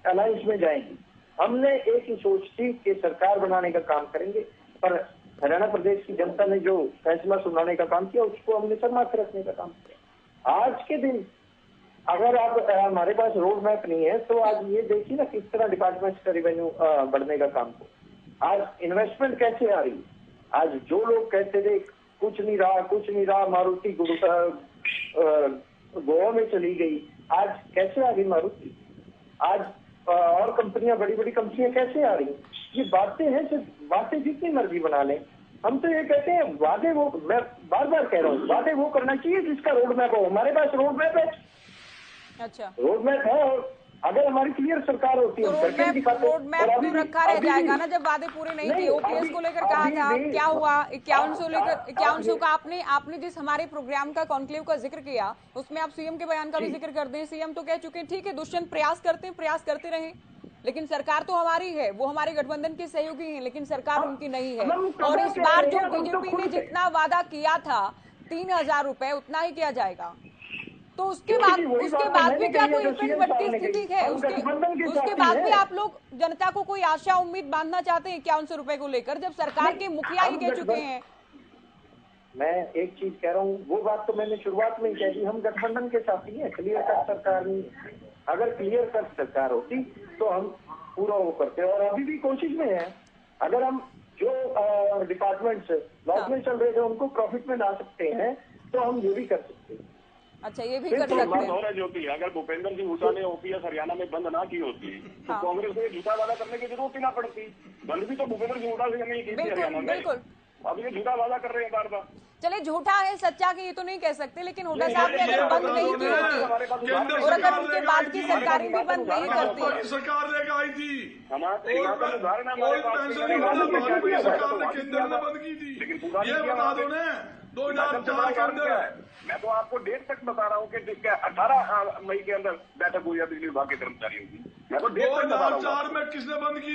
Speaker 10: अलायंस में जाएंगी। हमने एक ही सोच थी कि सरकार बनाने का काम करेंगे। पर हरियाणा प्रदेश की जनता ने जो फैसला सुनाने का काम किया, उसको हमने सर माथे रखने का काम किया। आज के दिन अगर आप हमारे पास रोड मैप नहीं है तो आज ये देखिए ना किस तरह डिपार्टमेंट का रेवेन्यू बढ़ने का काम हो। आज इन्वेस्टमेंट कैसे आ रही है। आज जो लोग कहते थे कुछ नहीं रहा, मारुति गोवा में चली गई, आज कैसे आ गई मारुति। आज और कंपनियां, बड़ी बड़ी कंपनियां कैसे आ रही हैं? ये बातें हैं, सिर्फ बातें जितनी मर्जी बना लें। हम तो ये कहते हैं वादे वो, मैं बार बार कह रहा हूँ, वादे वो करना चाहिए जिसका रोड मैप हो। हमारे पास रोड मैप है,
Speaker 1: अच्छा,
Speaker 10: रोड मैप है, और अगर हमारी क्लियर सरकार होती है,
Speaker 1: रोड मैप तो रखा रह जाएगा ना जब वादे पूरे नहीं किए। ओपीएस को लेकर कहा था, क्या हुआ? 5100 का आपने जिस हमारे प्रोग्राम का कॉन्क्लेव का जिक्र किया उसमें आप सीएम के बयान का भी जिक्र कर दें। सीएम तो कह चुके हैं ठीक है दुष्यंत प्रयास करते रहे, लेकिन सरकार तो हमारी है, वो हमारे गठबंधन के सहयोगी हैं, लेकिन सरकार उनकी नहीं है। और इस बार जो बीजेपी ने जितना वादा किया था 3000 रुपए, उतना ही किया जाएगा। तो उसके बाद भी क्या कोई इफेक्ट बढ़ती स्थिति है? उसके बाद भी आप लोग जनता को कोई आशा उम्मीद बांधना चाहते हैं 5100 रुपए को लेकर, जब सरकार के मुखिया ही कह चुके हैं?
Speaker 10: मैं एक चीज कह रहा हूँ, वो बात तो मैंने शुरुआत में ही कह दी, हम गठबंधन के साथी हैं, क्लियर कट सरकार नहीं। अगर क्लियर कट सरकार होती तो हम पूरा वो करते, और अभी भी कोशिश में है। अगर हम जो डिपार्टमेंट्स लॉस में चल रहे थे उनको प्रॉफिट में ला सकते हैं तो हम ये भी कर सकते हैं।
Speaker 1: अच्छा, ये भी कर सकते हैं।
Speaker 9: और ज्योति, अगर भूपेंद्र सिंह हुड्डा ने ओपीएस हरियाणा में बंद ना की होती तो कांग्रेस को झूठा वादा करने की जरूरत ही ना पड़ती। बंद भी तो भूपेंद्र सिंह हुड्डा से नहीं की थी हरियाणा में।
Speaker 1: बिल्कुल,
Speaker 9: अब ये झूठा वादा कर रहे हैं बार बार।
Speaker 1: चले झूठा है सच्चा के ये तो नहीं कह सकते, लेकिन हुड्डा साहब ने अगर बंद नहीं की होती और अगर उनके बाद की सरकारें भी बंद नहीं करती,
Speaker 8: सरकार लेकर आई थी,
Speaker 9: हमारे उदाहरण
Speaker 8: सरकार ने केंद्र में बंद की थी, ये बता दो ना 2004 के अंदर।
Speaker 9: मैं तो आपको डेट तक बता रहा हूँ कि 18 मई के अंदर बैठक हुई है बिजली विभाग के कर्मचारियों की। मैं तो
Speaker 8: 2004 में किसने बंद की थी?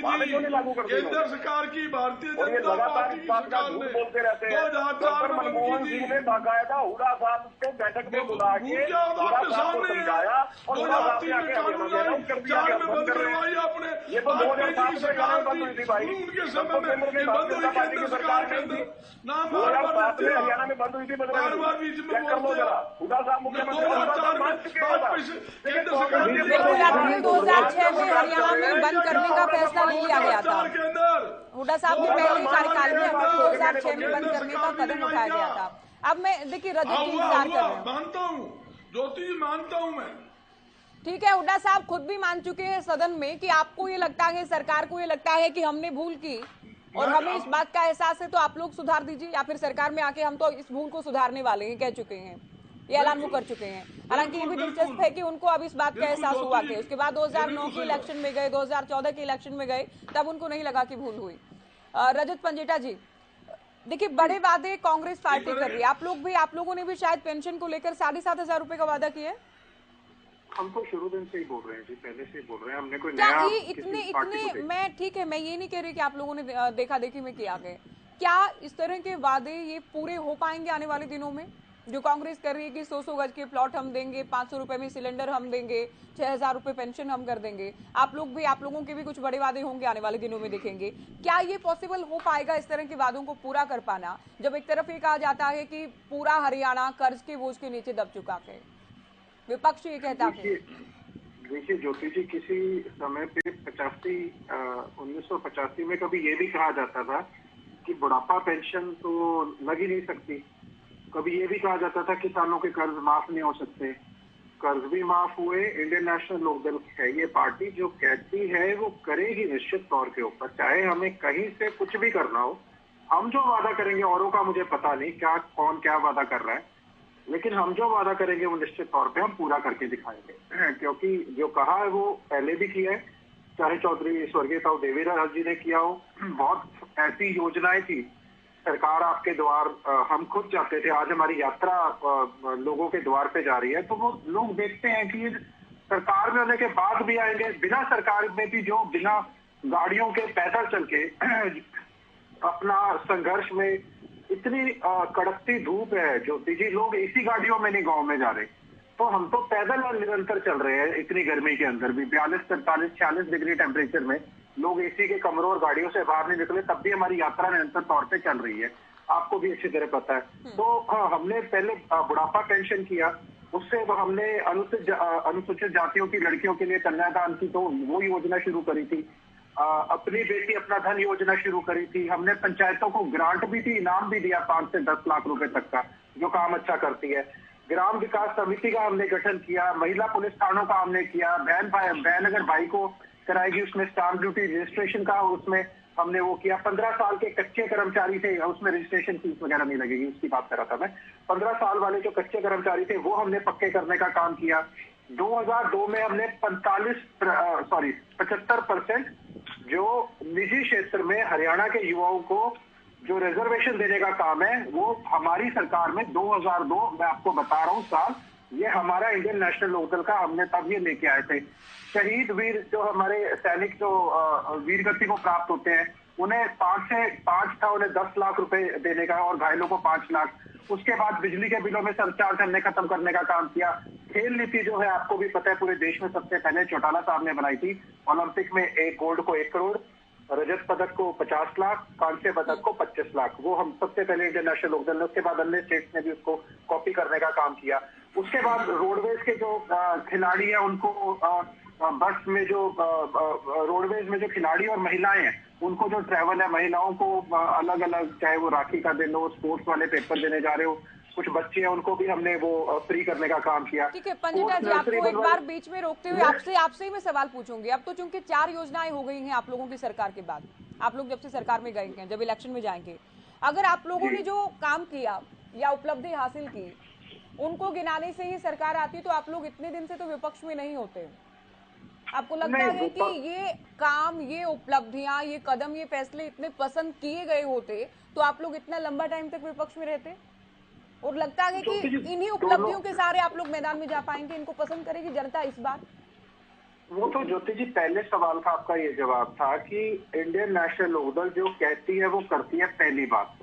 Speaker 8: केंद्र सरकार की, भारतीय जनता पार्टी की सरकार ने 2004 में
Speaker 9: मनमोहन सिंह ने बाकायदा हुड्डा साहब को बैठक में बुला के हुड्डा साहब को समझाया और हुड्डा साहब ने आके अनाउंस कर दिया कि बंद करवाई आपने। ये तो 2007 से सरकार बंद हुई थी भाई,
Speaker 8: उनके समय में बंद हुई केंद्र सरकार के अंदर।
Speaker 9: 2007 में हरियाणा में बंद हुई थी,
Speaker 8: बार बीच में बोलते हैं।
Speaker 9: हुड्डा साहब मुख्यमंत्री
Speaker 8: 2004 में केंद्र सरकार ने
Speaker 1: 2006 में हरियाणा में बंद करने का फैसला लिया गया था। हुड्डा साहब के पहले कार्यकाल में 2006 में बंद करने का कदम उठाया गया था। अब मैं देखिए रजत जी इंतजार कर रहे हैं।
Speaker 8: मानता हूँ ज्योति जी, मानता हूँ मैं।
Speaker 1: ठीक है, हुड्डा साहब खुद भी मान चुके हैं सदन में कि आपको ये लगता है, सरकार को ये लगता है कि हमने भूल की और हमें इस बात का एहसास है, तो आप लोग सुधार दीजिए या फिर सरकार में आके हम तो इस भूल को सुधारने वाले हैं, कह चुके हैं, ये ऐलान वो कर चुके हैं। हालांकि ये भी दिलचस्प है कि उनको अब इस बात का एहसास हुआ कि उसके बाद 2009 के इलेक्शन में गए, 2014 के इलेक्शन में गए, तब उनको नहीं लगा कि भूल हुई। रजत पंजेटा जी, देखिए बड़े वादे कांग्रेस पार्टी कर रही है, आप लोगों ने भी शायद पेंशन को लेकर 7,500 रुपए का वादा किया है।
Speaker 11: हम तो शुरू दिन से ही बोल रहे हैं जी, पहले से ही बोल रहे हैं, हमने कोई
Speaker 1: क्या
Speaker 11: नया
Speaker 1: ये इतने मैं ठीक है, मैं ये नहीं कह रही कि आप लोगों ने देखा देखी में किया गए, क्या इस तरह के वादे ये पूरे हो पाएंगे आने वाले दिनों में? जो कांग्रेस कर रही है कि 100 गज के प्लॉट हम देंगे, 500 रुपए में सिलेंडर हम देंगे, 6,000 रुपए पेंशन हम कर देंगे, आप लोगों के भी कुछ बड़े वादे होंगे आने वाले दिनों में, देखेंगे। क्या ये पॉसिबल हो पाएगा इस तरह के वादों को पूरा कर पाना, जब एक तरफ ये कहा जाता है कि पूरा हरियाणा कर्ज के बोझ के नीचे दब चुका है, विपक्ष ये कहता है?
Speaker 11: देखिए ज्योति जी, किसी समय पे 1985 में कभी ये भी कहा जाता था कि बुढ़ापा पेंशन तो लग ही नहीं सकती, कभी ये भी कहा जाता था किसानों के कर्ज माफ नहीं हो सकते, कर्ज भी माफ हुए। इंडियन नेशनल लोकदल है ये पार्टी जो कहती है वो करेगी निश्चित तौर के ऊपर, चाहे हमें कहीं से कुछ भी करना हो। हम जो वादा करेंगे, औरों का मुझे पता नहीं क्या कौन क्या वादा कर रहा है, लेकिन हम जो वादा करेंगे वो निश्चित तौर पे हम पूरा करके दिखाएंगे, क्योंकि जो कहा है वो पहले भी किया है, चाहे चौधरी स्वर्गीय साहु देवीराज जी ने किया हो। बहुत ऐसी योजनाएं थी सरकार आपके द्वार, हम खुद जाते थे, आज हमारी यात्रा लोगों के द्वार पे जा रही है, तो वो लोग देखते हैं कि सरकार में होने के बाद भी आएंगे, बिना सरकार में भी जो बिना गाड़ियों के पैदल चल के अपना संघर्ष में, इतनी कड़कती धूप है ज्योति जी, लोग इसी गाड़ियों में नहीं गांव में जा रहे, तो हम तो पैदल और निरंतर चल रहे हैं इतनी गर्मी के अंदर भी, 42, 43, 46 डिग्री टेम्परेचर में लोग एसी के कमरों और गाड़ियों से बाहर नहीं निकले, तब भी हमारी यात्रा निरंतर तौर पे चल रही है, आपको भी अच्छी तरह पता है। तो हमने पहले बुढ़ापा पेंशन किया, उससे हमने अनुसूचित जातियों की लड़कियों के लिए कन्यादान की तो वो योजना शुरू करी थी, अपनी बेटी अपना धन योजना शुरू करी थी, हमने पंचायतों को ग्रांट भी दी, इनाम भी दिया 5 से 10 लाख रुपए तक का, जो काम अच्छा करती है। ग्राम विकास समिति का हमने गठन किया, महिला पुलिस थानों का हमने किया, बहन अगर भाई को कराएगी। उसमें स्टाम्प ड्यूटी रजिस्ट्रेशन का उसमें हमने वो किया। 15 साल के कच्चे कर्मचारी थे, उसमें रजिस्ट्रेशन फीस वगैरह नहीं लगेगी, उसकी बात कर रहा था मैं। 15 साल वाले जो कच्चे कर्मचारी थे वो हमने पक्के करने का काम किया। 2002 में हमने 75% जो निजी क्षेत्र में हरियाणा के युवाओं को जो रिजर्वेशन देने का काम है वो हमारी सरकार में 2002 मैं आपको बता रहा हूँ साल, ये हमारा इंडियन नेशनल लोकदल का हमने तब ये लेके आए थे। शहीद वीर जो हमारे सैनिक जो वीर गति को प्राप्त होते हैं उन्हें 5 था उन्हें 10 लाख रुपए देने का और घायलों को 5 लाख। उसके बाद बिजली के बिलों में सरचार्ज हमने खत्म करने का काम किया। खेल नीति जो है आपको भी पता है पूरे देश में सबसे पहले चौटाला साहब ने बनाई थी। ओलंपिक में एक गोल्ड को 1 करोड़, रजत पदक को 50 लाख, कांस्य पदक को 25 लाख, वो हम सबसे पहले इंडियन नेशनल लोकदल ने। उसके बाद अन्य स्टेट्स ने भी उसको कॉपी करने का काम किया। उसके बाद रोडवेज के जो खिलाड़ी हैं उनको बस में जो रोडवेज में जो खिलाड़ी और महिलाएं हैं उनको जो ट्रैवल है महिलाओं को अलग अलग, चाहे वो राखी का दिन हो, स्पोर्ट्स वाले पेपर देने जा रहे हो, कुछ बच्चे हैं उनको भी हमने वो फ्री करने का काम किया।
Speaker 1: ठीक है पंडिता जी, आपको एक बार बीच में रोकते हुए आपसे ही मैं सवाल पूछूंगी। अब तो चूंकि 4 योजनाएं हो गई हैं आप लोगों की सरकार के बाद, आप लोग जब से सरकार में गए हैं, जब इलेक्शन में जाएंगे, अगर आप लोगों ने जो काम किया या उपलब्धि हासिल की उनको गिनाने से ही सरकार आती तो आप लोग इतने दिन से तो विपक्ष में नहीं होते। आपको लगता है कि ये काम, ये उपलब्धियां, ये कदम, ये फैसले इतने पसंद किए गए होते तो आप लोग इतना लंबा टाइम तक विपक्ष में रहते? और लगता है कि इन्हीं उपलब्धियों के सारे आप लोग मैदान में जा पाएंगे, इनको पसंद करेगी जनता इस बार?
Speaker 11: वो तो ज्योति जी पहले सवाल का आपका ये जवाब था कि इंडियन नेशनल लोकदल जो कहती है वो करती है, पहली बात।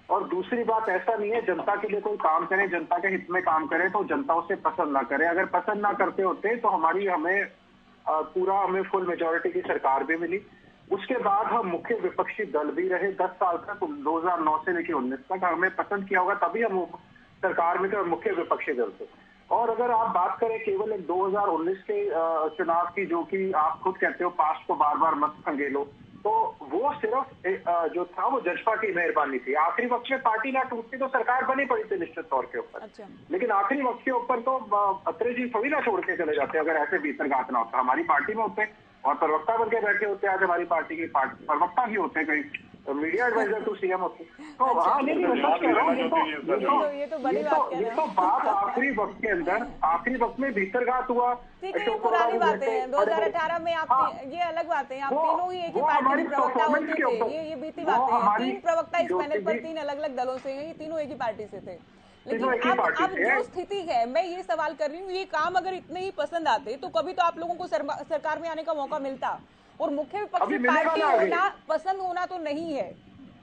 Speaker 11: और दूसरी बात, ऐसा नहीं है जनता के लिए कोई काम करे, जनता के हित में काम करे तो जनता उसे पसंद ना करे। अगर पसंद ना करते होते तो हमें फुल मेजोरिटी की सरकार भी मिली। उसके बाद हम मुख्य विपक्षी दल भी रहे 10 साल तक, 2009 से लेकर 19 तक। हमें पसंद किया होगा तभी हम सरकार में थे और मुख्य विपक्षी दल थे। और अगर आप बात करें केवल एक 2019 के चुनाव की, जो कि आप खुद कहते हो पास्ट को बार बार मत खंगेलो, तो वो सिर्फ जो था वो जजपा की मेहरबानी थी। आखिरी वक्त में पार्टी ना टूटती तो सरकार बनी पड़ी थी निश्चित तौर के ऊपर।
Speaker 1: अच्छा।
Speaker 11: लेकिन आखिरी वक्त के ऊपर तो अत्रे जी थोड़ी ना छोड़ के चले जाते अगर ऐसे भीतर घात ना होता। हमारी पार्टी में होते और प्रवक्ता बन के बैठे होते, आज हमारी पार्टी के प्रवक्ता भी होते, कई मीडिया एडवाइजर टू सीएम होते। तो हाँ, नहीं मैं सच कह रहा हूँ, ये तो बात आखिरी वक्त के अंदर, आखिरी वक्त में भीतर घात हुआ।
Speaker 1: ठीक है, ये पुरानी बातें हैं। 2018 में आप ये अलग बातें हैं, आप तीनों ही एक ही पार्टी के प्रवक्ता होते थे, ये बीती बातें हैं। 3 प्रवक्ता इस पैनल पर 3 अलग अलग दलों से हैं, ये तीनों एक ही पार्टी से थे। लेकिन अब जो स्थिति है, मैं ये सवाल कर रही हूँ, ये काम अगर इतने ही पसंद आते तो कभी तो आप लोगों को सरकार में आने का मौका मिलता। और मुख्य विपक्षी पार्टी होना पसंद होना तो नहीं है,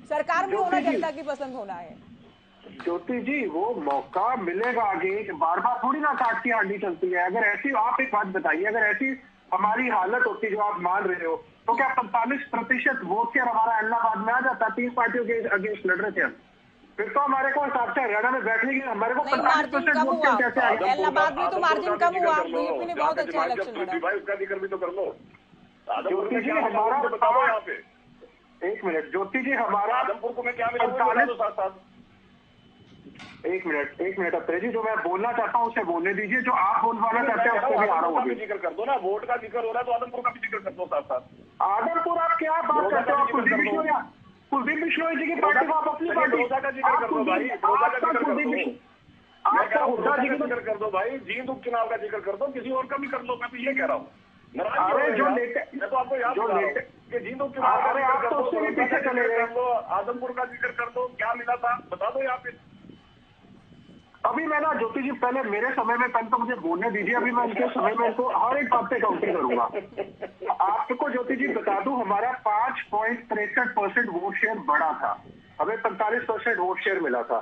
Speaker 1: सरकार में होना जनता की पसंद होना है।
Speaker 11: ज्योति जी वो मौका मिलेगा आगे, बार बार थोड़ी ना काट की हांडी चलती है। अगर ऐसी, आप एक बात बताइए, अगर ऐसी हमारी हालत होती जो आप मान रहे हो तो क्या 45% वोट शेयर हमारा इलाहाबाद में आ जाता? 3 पार्टियों के अगेंस्ट लड़ रहे थे हम, फिर तो हमारे को हिसाब से हरियाणा में बैठने के हमारे को 45% वोट शेयर कैसे आएगा?
Speaker 1: इलाहाबाद में तो मार्जिन कम हुआ, बीजेपी ने बहुत अच्छा इलेक्शन लड़ा।
Speaker 9: उसका जिक्र भी तो कर लो।
Speaker 11: ज्योति जी हमारा
Speaker 9: बताओ यहाँ पे,
Speaker 11: 1 मिनट ज्योति जी, हमारा
Speaker 9: आदमपुर को मैं क्या मिला साथ
Speaker 11: 1 मिनट अत्रे जी, जो मैं बोलना चाहता हूँ उसे बोलने दीजिए। जो आप बोलवाना चाहते हैं उसको भी आ रहा हूँ।
Speaker 9: जिक्र कर दो ना, वोट का जिक्र हो रहा है तो आदमपुर का भी जिक्र कर दो साथ साथ।
Speaker 11: आदमपुर आप क्या बात करते हो? कुलदीप बिश्नोई जी की पार्टी को आप अपनी पार्टी
Speaker 9: का जिक्र कर दो भाई, आपका हुड्डा जी का जिक्र कर दो भाई, जींद उपचुनाव का जिक्र कर दो, किसी और का भी कर लो। मैं तो ये कह रहा हूँ,
Speaker 11: अरे जो
Speaker 9: मैं तो आपको याद कि जींद उपचुनाव का जिक्र कर दो, आदमपुर का जिक्र कर दो, क्या मिला था बता दो यहाँ पे।
Speaker 11: अभी मैं ना ज्योति जी, पहले मेरे समय में, पहले तो मुझे बोलने दीजिए। अभी मैं इनके समय में इनको हर एक बात पे काउंटर करूंगा। आपको ज्योति जी बता दूं, हमारा 5.63% वोट शेयर बढ़ा था, हमें 45% वोट शेयर मिला था।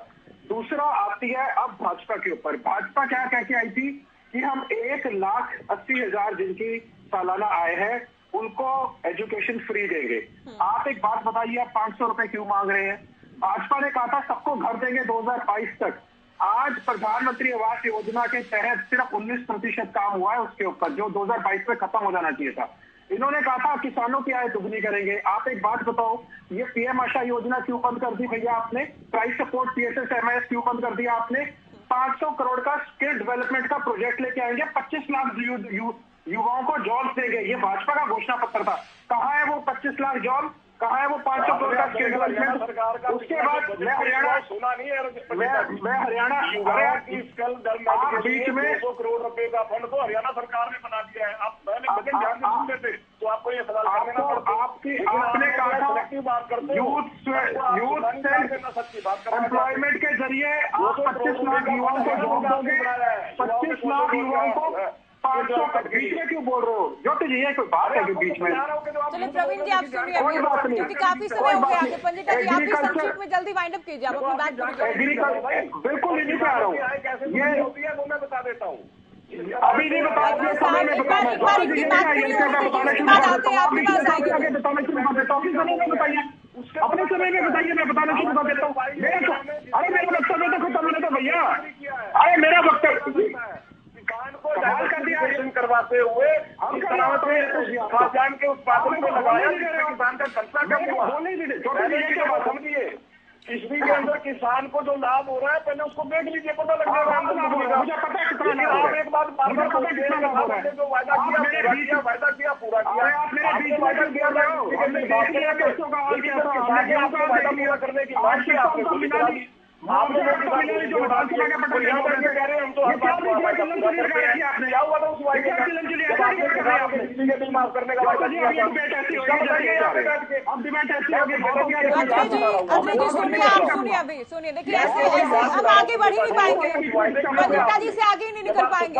Speaker 11: दूसरा आती है अब भाजपा के ऊपर। भाजपा क्या कह के आई थी कि हम 1,80,000 जिनकी सालाना आय है उनको एजुकेशन फ्री देंगे। आप एक बात बताइए, आप 500 रुपए क्यों मांग रहे हैं? भाजपा ने कहा था सबको घर देंगे 2022 तक। आज प्रधानमंत्री आवास योजना के तहत सिर्फ 19% काम हुआ है उसके ऊपर, जो 2022 में खत्म हो जाना चाहिए था। इन्होंने कहा था किसानों की आय दुगनी करेंगे। आप एक बात बताओ, ये पीएम आशा योजना क्यों बंद कर दी भैया आपने? प्राइस सपोर्ट PSS-MIS क्यों बंद कर दिया आपने? 500 करोड़ का स्किल डेवलपमेंट का प्रोजेक्ट लेके आएंगे, 25 लाख युवाओं को जॉब देंगे, ये भाजपा का घोषणा पत्र था। कहाँ है वो 25 लाख जॉब, कहाँ है वो 500 करोड़ का स्किल डेवलपमेंट? उसके बाद मैं हरियाणा
Speaker 9: सुना नहीं है,
Speaker 11: मैं हरियाणा
Speaker 9: युवाओं की स्किल डेवलपमेंट के लिए
Speaker 11: बीच में
Speaker 9: 200 करोड़ रुपए का फंड तो हरियाणा सरकार ने बना दिया है। आप पहले बजट ध्यान से सुन लेते तो आपको ये सवाल करना पड़ता।
Speaker 11: आपने कहा
Speaker 9: की बात करते हो,
Speaker 11: यूथ एम्प्लॉयमेंट के जरिए आप 25 लाख युवाओं को जॉब दोगे, 25 लाख युवाओं को 500 बीच में क्यों बोल रहे हो? ज्योति जी, ये कोई बात है कि बीच में?
Speaker 1: चलिए प्रवीण जी आप सुनिए अभी, क्योंकि काफी समय हो गया आगे। पंडिता जी आप भी संक्षिप्त में जल्दी वाइंड अप कीजिए, आप अपनी बात पूरी करिए।
Speaker 11: बिल्कुल नहीं बता रहा हूँ,
Speaker 9: ये होती है वो मैं बता देता हूँ।
Speaker 11: अभी नहीं बता, अपने समय में बताना शुरू कर देता हूँ, अपने समय में बताइए, मैं बताना शुरू कर देता हूँ। अरे मेरा वक्तव्य तो खत्म होने दो भैया, अरे मेरा वक्तव्य
Speaker 9: किसान को डाइवर्सिफिकेशन करवाते हुए इस तरह से खाद्यान्न के उत्पादन में लगाया जिससे किसान का खर्चा कम हुआ। समझिए, किसी के अंदर किसान को जो लाभ हो रहा है पहले उसको देख लीजिए, पता लग जाएगा।
Speaker 11: मुझे पता है कितना लाभ हो रहा है।
Speaker 9: एक बात जो वायदा किया वायदा किया पूरा किया।
Speaker 11: आप मेरे बीच में वायदा किया रहे हो,
Speaker 9: वायदा पूरा करने की बात की आपने आप लोगों की बात जो विधानसभा के पटल यहाँ बैठ के कह रहे हैं हम तो हर बात क्या हुआ था उस वायदे का? बिजली के बिल माफ करने का वायदा किया था।
Speaker 11: अब डिबेट ऐसी होगी।
Speaker 1: अजय जी सुनिए, आप सुनिए अभी, सुनिए देखिए ऐसे हम आगे बढ़ ही नहीं पाएंगे, पंडिता जी से आगे ही नहीं निकल पाएंगे।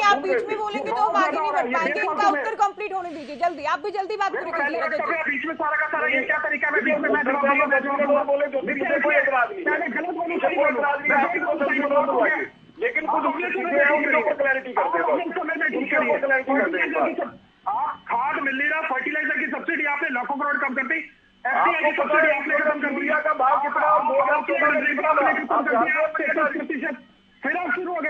Speaker 1: आप बीच में बोलेंगे तो हम आगे नहीं बढ़ पाएंगे। इनका उत्तर कंप्लीट होने दीजिए जल्दी, आप भी जल्दी बात पूरी कीजिए। अजय जी
Speaker 11: बीच में सारा का सारा ये क्या तरीका है? बीच में मैं बोले जो कोई एतराज नहीं,
Speaker 9: लेकिन कुछ क्लैरिटी कर दे।
Speaker 11: आप खाद मिल रहा, फर्टिलाइजर की सब्सिडी आपने लाखों करोड़ कम कर दी, एफडीआई की सब्सिडी आपने खत्म कर दिया
Speaker 9: का भाव कितना
Speaker 11: फिर आप शुरू हो गए।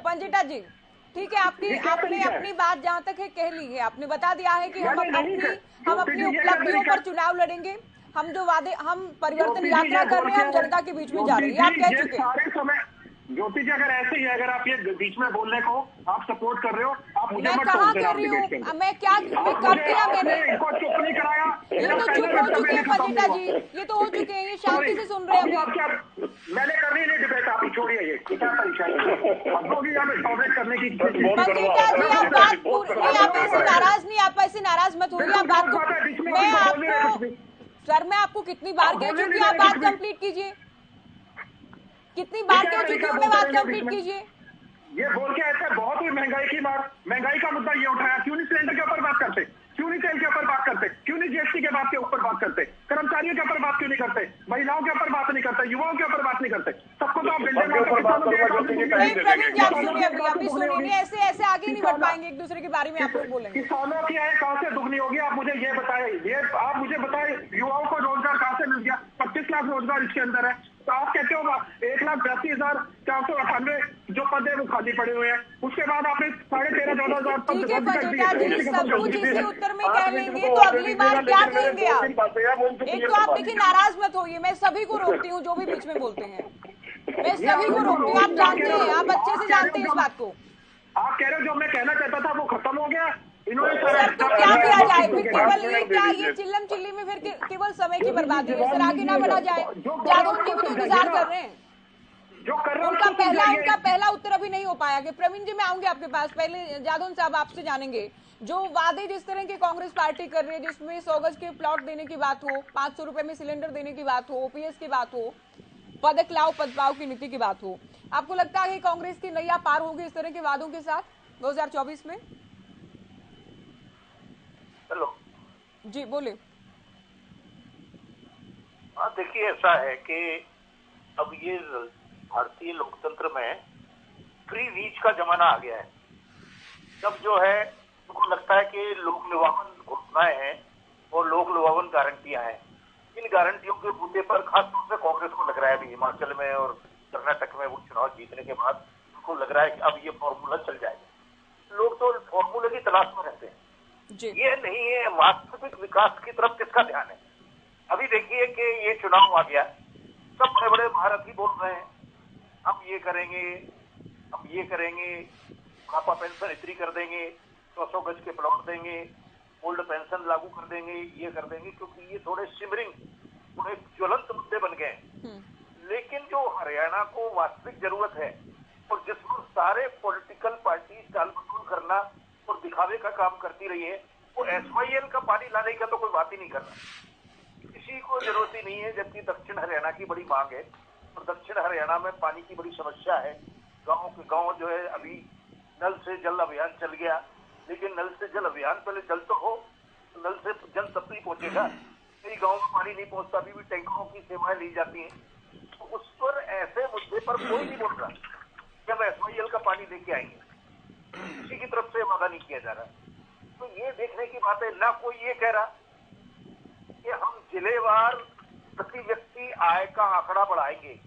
Speaker 1: पंडिता जी ठीक है, आपने अपनी बात जहाँ तक है कह ली है, आपने बता दिया है कि हम अपनी उपलब्धियों पर चुनाव लड़ेंगे, हम जो वादे, हम परिवर्तन यात्रा कर रहे हैं, हम जनता के बीच में जा रहे हैं, आप कह चुके हैं।
Speaker 11: ज्योति जी अगर ऐसे ही अगर आप ये बीच में बोलने को आप सपोर्ट कर रहे हो, आप मुझे
Speaker 1: मैं कहाँ कर रही हूँ, मैं कब किया मैंने?
Speaker 11: इनको चुप नहीं कराया,
Speaker 1: ये तो चुप हो चुके हैं पंडिता जी, ये तो हो चुके हैं, ये शांति से सुन रहे हैं अभी।
Speaker 11: मैंने करनी नहीं डिबेट, आप ही छोड़िए ये क्या परीक्षा करने की।
Speaker 1: पंडिता जी आप बात नहीं, आप ऐसे नाराज नहीं, आप ऐसे नाराज मत होइए, आप बात को मैं आपको सर मैं आपको कितनी बार कह चुकी हूँ, आप बात कंप्लीट कीजिए। कितनी बार कह चुकी हूँ मैं, बात कंप्लीट कीजिए।
Speaker 11: ये बोल के ऐसे बहुत ही महंगाई का मुद्दा ये उठाया, क्यों नहीं सिलेंडर के ऊपर बात करते, क्यों नहीं तेल के ऊपर बात करते, क्यों नहीं जीएसटी के बात के ऊपर बात करते, कर्मचारियों के ऊपर बात क्यों नहीं करते, महिलाओं के ऊपर बात नहीं करते, युवाओं के ऊपर बात नहीं करते, सबको तो आप
Speaker 1: अभी सुनिए, ऐसे आगे नहीं बढ़ पाएंगे, एक दूसरे के बारे में आप लोग बोलेंगे।
Speaker 11: किसानों की आय कहाँ से दुगनी होगी, आप मुझे ये बताए, आप मुझे बताए युवाओं को रोजगार कहाँ से मिल गया? 25 लाख रोजगार इसके अंदर है, तो आप कहते हो 1,82,498 जो पद है वो खाली पड़े हुए हैं, उसके बाद आपने 13,500-14,000 पद
Speaker 1: ठीक है पंडिता जी, सब कुछ इसी उत्तर में कह लेंगे तो अगली बार क्या कहेंगे आप? एक तो आप देखिए नाराज मत होइए, मैं सभी को रोकती हूँ जो भी बीच में बोलते हैं, मैं सभी को रोकती हूँ, आप जानते हैं, आप अच्छे से जानते हैं इस बात को।
Speaker 11: आप कह रहे हो जो मैं कहना चाहता था वो खत्म हो गया, इन्होंने
Speaker 1: सर तो क्या किया जाए फिर? केवल ये क्या, ये चिल्लम चिल्ली में फिर केवल समय की बर्बादी है सर, आगे ना बढ़ा जाए। जादव जी भी तो इंतजार कर रहे हैं, उनका पहला उत्तर अभी नहीं हो पाया। कि प्रवीण जी मैं आऊंगी आपके पास, पहले जादव साहब आपसे जानेंगे जो वादे जिस तरह के कांग्रेस पार्टी कर रही है, जिसमें 100 गज के प्लॉट देने की बात हो, 500 रुपए में सिलेंडर देने की बात हो, ओपीएस की बात हो, पदक लाओ पदपाओ की नीति की बात हो, आपको लगता है कि कांग्रेस की नैया पार होगी इस तरह के वादों के साथ 2024 में?
Speaker 12: हेलो
Speaker 1: जी बोले।
Speaker 12: हाँ देखिए ऐसा है कि अब ये भारतीय लोकतंत्र में फ्री रीच का जमाना आ गया है। जब जो है उनको लगता है कि लोक लुभावन घोषणाएं हैं और लोक लुभावन गारंटियां हैं, इन गारंटियों के मुद्दे पर खासतौर से कांग्रेस को लग रहा है अभी हिमाचल में और कर्नाटक में वो चुनाव जीतने के बाद उनको लग रहा है कि अब ये फॉर्मूला चल जाएगा। लोग तो फॉर्मूले की तलाश में रहते हैं, ये नहीं है वास्तविक विकास की तरफ किसका ध्यान है। अभी देखिए कि ये चुनाव आ गया, सब बड़े बड़े महारथी बोल रहे हैं हम ये करेंगे हम ये करेंगे, बुढ़ापा पेंशन इतनी कर देंगे, 100 गज के प्लॉट देंगे, ओल्ड पेंशन लागू कर देंगे, ये कर देंगे, क्योंकि ये थोड़े सिमरिंग, थोड़े ज्वलंत मुद्दे बन गए। लेकिन जो हरियाणा को वास्तविक जरूरत है और जिसमें सारे पॉलिटिकल पार्टी चाल बदूल करना और दिखावे का काम करती रही है, वो SYL का पानी लाने का तो कोई बात ही नहीं करना, किसी को जरूरत ही नहीं है। जबकि दक्षिण हरियाणा की बड़ी मांग है और दक्षिण हरियाणा में पानी की बड़ी समस्या है। गाँव के गाँव जो है, अभी नल से जल अभियान चल गया, लेकिन नल से जल अभियान पहले जल तो हो, नल से जल तब नहीं पहुंचेगा। कई गाँव में पानी नहीं पहुंचता, अभी भी टैंकरों की सेवाएं ली जाती हैं। तो उस पर ऐसे मुद्दे पर कोई नहीं बोल रहा कि हम SYL का पानी लेके आएंगे, किसी की तरफ से वादा नहीं किया जा रहा। तो ये देखने की बात है, ना कोई ये कह रहा कि हम जिलेवार प्रति व्यक्ति आय का आंकड़ा बढ़ाएंगे।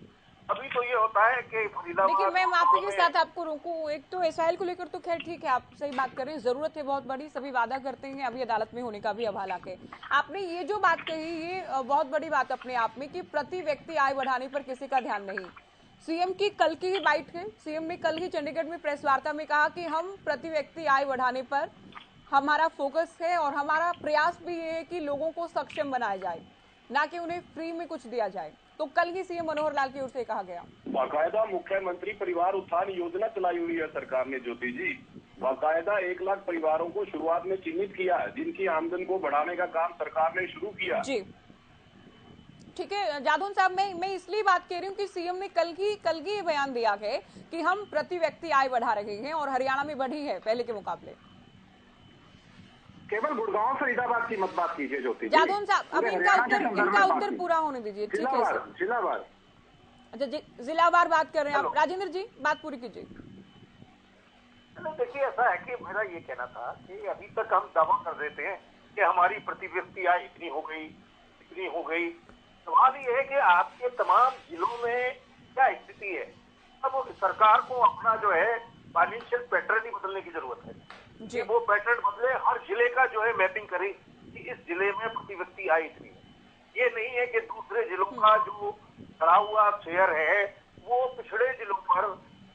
Speaker 12: अभी तो ये होता है कि
Speaker 1: देखिए, मैं माफी के साथ आपको रोकूं। एक तो SYL को लेकर तो खैर ठीक है, आप सही बात कर रहे हैं, जरूरत है बहुत बड़ी, सभी वादा करते हैं, अभी अदालत में होने का भी हवाला के। आपने ये जो बात कही, ये बहुत बड़ी बात अपने आप में कि प्रति व्यक्ति आय बढ़ाने पर किसी का ध्यान नहीं। सीएम की कल की ही बाइट है, सीएम ने कल ही चंडीगढ़ में प्रेस वार्ता में कहा कि हम प्रति व्यक्ति आय बढ़ाने पर हमारा फोकस है और हमारा प्रयास भी ये है कि लोगों को सक्षम बनाया जाए, ना कि उन्हें फ्री में कुछ दिया जाए। तो कल ही सीएम मनोहर लाल की ओर से कहा गया।
Speaker 9: बाकायदा मुख्यमंत्री परिवार उत्थान योजना चलाई हुई है सरकार ने, ज्योति जी। बाकायदा 1 लाख परिवारों को शुरुआत में चिन्हित किया है, जिनकी आमदन को बढ़ाने का काम सरकार ने शुरू किया।
Speaker 1: जी ठीक है जादौन साहब, मैं इसलिए बात कह रही हूँ कि सीएम ने कल की बयान दिया है कि हम प्रति व्यक्ति आय बढ़ा रहे हैं और हरियाणा में बढ़ी है पहले के मुकाबले।
Speaker 9: केवल गुड़गांव फरीदाबाद की मत बात कीजिए ज्योति।
Speaker 1: जादौन साहब, अब इनका उत्तर पूरा होने दीजिए। ठीक है सर,
Speaker 9: जिलावार,
Speaker 1: अच्छा जिलावार बात कर रहे हैं आप। राजेंद्र जी बात पूरी कीजिए।
Speaker 12: देखिए, ऐसा है कि मेरा ये कहना था कि अभी तक हम दावा कर देते हैं कि हमारी प्रति व्यक्ति आय इतनी हो गई, इतनी हो गई। सवाल ये है कि आपके तमाम जिलों में क्या स्थिति है। अब सरकार को अपना जो है फाइनेंशियल पैटर्न ही बदलने की जरूरत है कि वो पैटर्न बदले, हर जिले का जो है मैपिंग करे कि इस जिले में प्रति व्यक्ति आय इतनी है। ये नहीं है कि दूसरे जिलों का जो बढ़ा हुआ शेयर है वो पिछड़े जिलों पर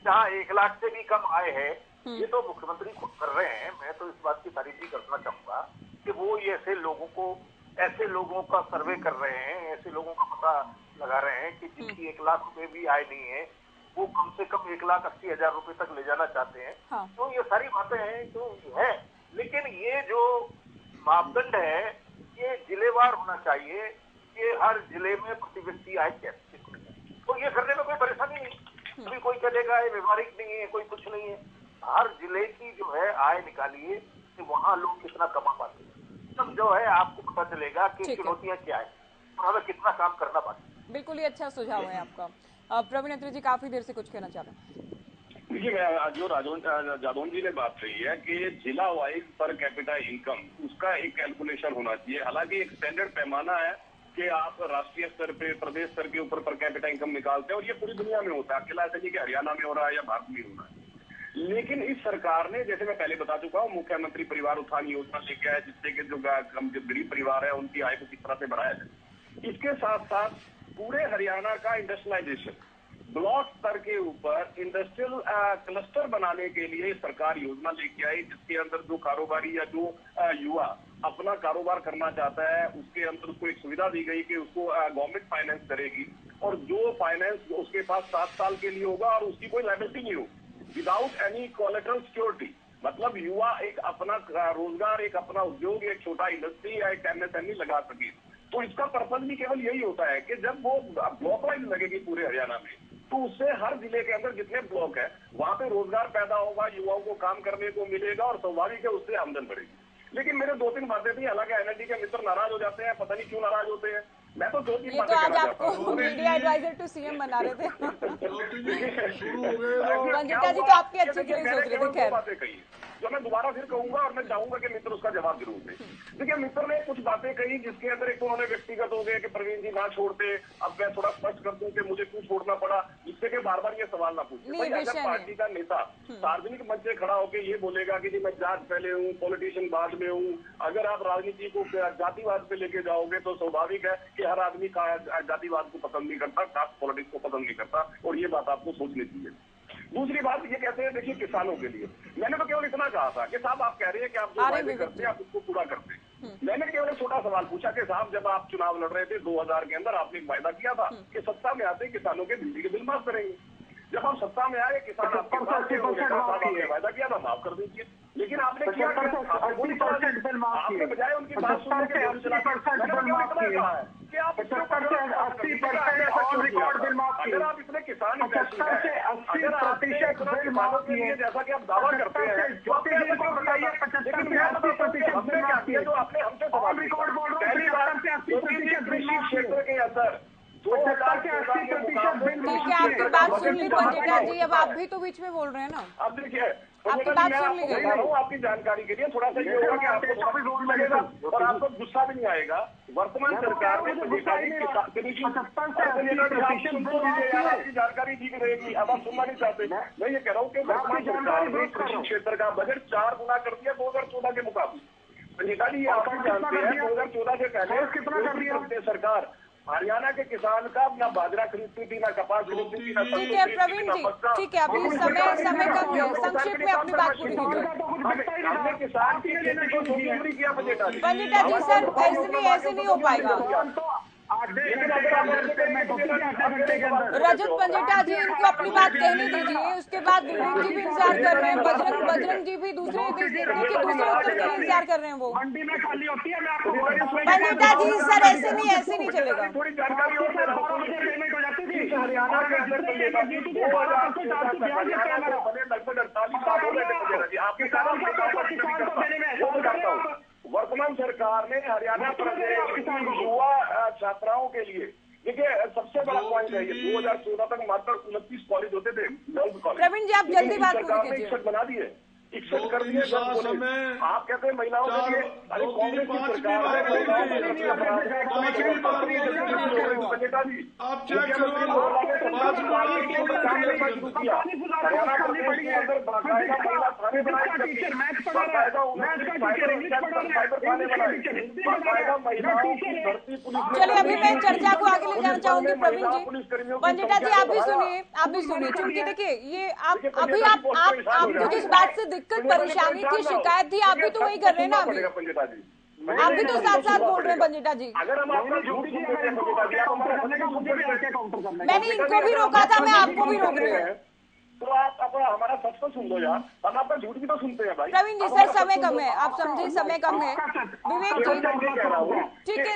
Speaker 12: जहाँ 1 लाख से भी कम आय है, ये तो मुख्यमंत्री खुद कर रहे हैं। मैं तो इस बात की तारीफ भी करना चाहूंगा कि वो ऐसे लोगों का सर्वे कर रहे हैं, ऐसे लोगों का पता लगा रहे हैं कि जिनकी 1 लाख रुपए भी आय नहीं है, वो कम से कम 1,80,000 रुपए तक ले जाना चाहते हैं। हाँ। तो ये सारी बातें हैं जो है, लेकिन ये जो मापदंड है ये जिलेवार होना चाहिए कि हर जिले में प्रति व्यक्ति आय कैसे, तो ये करने में कोई परेशानी नहीं। अभी कोई कहेगा ये व्यवहारिक नहीं है, कोई कुछ नहीं है। हर जिले की जो है आय निकालिए कि वहाँ लोग कितना कमा पाते हैं, तब जो है आपको पता चलेगा कि चुनौतियाँ क्या है और हमें कितना काम करना पाते।
Speaker 1: बिल्कुल ही अच्छा सुझाव है आपका। प्रवीण अत्री जी काफी देर से कुछ कहना चाह रहे हैं।
Speaker 9: देखिए, जो जादौन जी ने बात कही है कि जिला वाइज पर कैपिटा इनकम, उसका एक कैलकुलेशन होना चाहिए। हालांकि एक स्टैंडर्ड पैमाना है कि आप राष्ट्रीय स्तर पे, प्रदेश स्तर के ऊपर पर कैपिटा इनकम निकालते हैं और ये पूरी दुनिया में होता है, अकेला ऐसा नहीं कि हरियाणा में हो रहा है या भारत में हो रहा है। लेकिन इस सरकार ने, जैसे मैं पहले बता चुका हूँ, मुख्यमंत्री परिवार उत्थान योजना लेके आया, जिससे कि जो गरीब परिवार है उनकी आय को किस तरह से बढ़ाया जाए। इसके साथ साथ पूरे हरियाणा का इंडस्ट्रियलाइजेशन, ब्लॉक स्तर के ऊपर इंडस्ट्रियल क्लस्टर बनाने के लिए सरकार योजना लेके आई, जिसके अंदर जो कारोबारी या जो युवा अपना कारोबार करना चाहता है उसके अंदर उसको एक सुविधा दी गई कि उसको गवर्नमेंट फाइनेंस करेगी और जो फाइनेंस उसके पास 7 साल के लिए होगा और उसकी कोई लायबिलिटी नहीं होगी, विदाउट एनी कोलेटरल सिक्योरिटी। मतलब युवा एक अपना रोजगार, एक अपना उद्योग, एक छोटा इंडस्ट्री या एक MSME लगा सके। तो इसका पर्पज भी केवल यही होता है कि जब वो ब्लॉक वाइज लगेगी पूरे हरियाणा में, तो उससे हर जिले के अंदर जितने ब्लॉक है वहां पे रोजगार पैदा होगा, युवाओं को काम करने को मिलेगा और स्वाभाविक है उससे आमदन बढ़ेगी। लेकिन मेरे 2-3 बातें थी, हालांकि एनएलडी के मित्र नाराज हो जाते हैं, पता नहीं क्यों नाराज होते हैं। मैं तो 2-3 बातें
Speaker 1: आज आपको मीडिया एडवाइजर टू सीएम बना रहे थे। रंजीता जी तो आपके अच्छे के लिए सोच रहे थे। खैर,
Speaker 9: बातें कही जो मैं दोबारा फिर कहूंगा और मैं चाहूंगा कि मित्र उसका जवाब जरूर दे। देखिए, मित्र ने कुछ बातें कही जिसके अंदर एक तो उन्होंने व्यक्तिगत हो गए कि प्रवीण जी ना छोड़ते, अब मैं थोड़ा स्पष्ट कर दूं कि मुझे क्यों छोड़ना पड़ा, जिससे कि बार बार ये सवाल ना पूछे। भाई, अगर पार्टी का नेता सार्वजनिक मंच से खड़ा होकर ये बोलेगा कि जी मैं जात पहले हूँ, पॉलिटिशियन बाद में हूँ, अगर आप राजनीति को जातिवाद पे लेके जाओगे तो स्वाभाविक है कि हर आदमी का जातिवाद को पसंद नहीं करता, कास्ट पॉलिटिक्स को पसंद नहीं करता और ये बात आपको सोचनी चाहिए। दूसरी बात ये कहते हैं देखिए किसानों के लिए, मैंने तो केवल इतना कहा था कि साहब आप कह रहे हैं कि आप जो वायदे करते हैं आप उसको पूरा करते हैं। मैंने केवल एक छोटा सवाल पूछा कि साहब जब आप चुनाव लड़ रहे थे 2000 के अंदर आपने एक वायदा किया था कि सत्ता में आते किसानों के बिजली के बिल माफ करेंगे। जब आप सत्ता में आए किसान आपके पास आपने वायदा किया था माफ कर दीजिए, लेकिन आपने किया आपने बजाय उनकी बात सुनने के कि आप 80% रिकॉर्ड बिल माफ किए। अगर आप इतने किसान जैसा कि आप दावा करते हैं लेकिन हमने क्या किया जो आपने हमसे सवाल पहली बार कृषि क्षेत्र के अंदर
Speaker 1: ठीक है, आपकी बात सुन ली पंडिता जी, अब आप भी तो बीच में बोल रहे हैं ना।
Speaker 9: अब देखिए
Speaker 1: आपकी बात सुन ली गई।
Speaker 9: आपकी जानकारी के लिए थोड़ा सा ये होगा कि आपको लगेगा और आपको गुस्सा भी नहीं आएगा। वर्तमान सरकार ने आपकी जानकारी ठीक रहेगी, अब आप सुनना नहीं चाहते। मैं ये कह रहा हूँ कि वर्तमान सरकार ने कृषि क्षेत्र का बजट 4 गुना कर दिया 2014 के मुकाबले। पंडिता जी आप जानते हैं 2014 से पहले कितना कर दिया सरकार हरियाणा के किसान का ना बाजरा खरीदती थी ना कपास खरीदती थी ना।
Speaker 1: ठीक है प्रवीण जी, ठीक है, अभी समय कम है, संक्षिप्त में अपनी बात पूरी कीजिए।
Speaker 9: हमने किसान की खेती को छोटी किया पंडिता
Speaker 1: जी सर, ऐसे नहीं हो पाएगा। रजत पंडिता जी इनको अपनी बात कहने दीजिए, उसके बाद विवेक जी भी इंतजार कर रहे हैं, बजरंग जी भी दूसरे उत्तर के लिए इंतजार कर रहे हैं। वो
Speaker 7: मंडी में खाली होती है, मैं आपको
Speaker 1: पंडिता जी सर ऐसे नहीं चलेगा।
Speaker 9: थोड़ी जानकारी पेमेंट हो जाती थी हरियाणा के अंदर वर्तमान सरकार ने हरियाणा प्रदेश युवा छात्राओं के लिए देखिए सबसे बड़ा पॉइंट है कि 2014 तक मात्र 29 कॉलेज होते थे।
Speaker 1: प्रवीण जी आप जल्दी बात पूरी कीजिए।
Speaker 9: 61 बना दिए, 61 कर दिए। आप कहते हैं महिलाओं के लिए, अरे कांग्रेस की सरकार है
Speaker 8: आप चेक
Speaker 1: चलिए अभी मैं चर्चा को आगे ले जाना चाहूंगी प्रवीण जी। पंडिता जी आप भी सुनिए, क्योंकि देखिए ये आपको जिस बात से दिक्कत परेशानी थी शिकायत थी आप भी तो वही कर रहे हैं ना। अभी आप भी तो साथ साथ बोल रहे हैं पंडिता जी। मैंने इनको भी रोका था, मैं आपको भी रोक रही हूँ।
Speaker 9: तो आप हमारा सच तो सुन दो यार, हम आपका झूठ भी तो सुनते हैं भाई।
Speaker 1: प्रवीण जी सर समय कम है, आप समझिए समय कम है। विवेक जी ठीक है,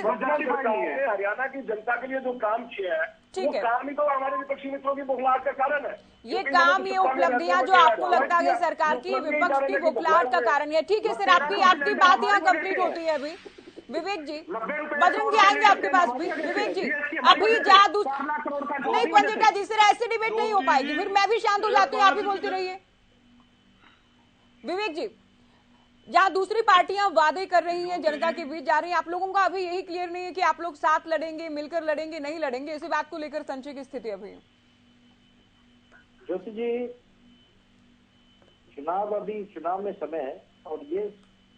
Speaker 9: हरियाणा की जनता के लिए जो काम किया है वो काम ही तो हमारे विपक्षी मित्रों की बुखलाहट का कारण है।
Speaker 1: ये काम, ये उपलब्धियां जो आपको लगता है सरकार की विपक्ष की बुखलाहट का कारण है। ठीक है सर, आपकी बात यहाँ कंप्लीट होती है अभी। विवेक जी, बजरंग जी आएंगे आपके पास भी। विवेक जी अभी नहीं पंडिता जी सर ऐसे डिबेट नहीं हो पाएगी, फिर मैं भी शांत हो जाती हूँ, आप ही बोलती रहिए। विवेक जी, जहाँ दूसरी पार्टियां वादे कर रही हैं, जनता के बीच जा रही हैं, आप लोगों का अभी यही क्लियर नहीं है कि आप लोग साथ लड़ेंगे, मिलकर लड़ेंगे, नहीं लड़ेंगे, इसी बात को लेकर संशय की स्थिति अभी।
Speaker 10: ज्योति जी, चुनाव में समय है और ये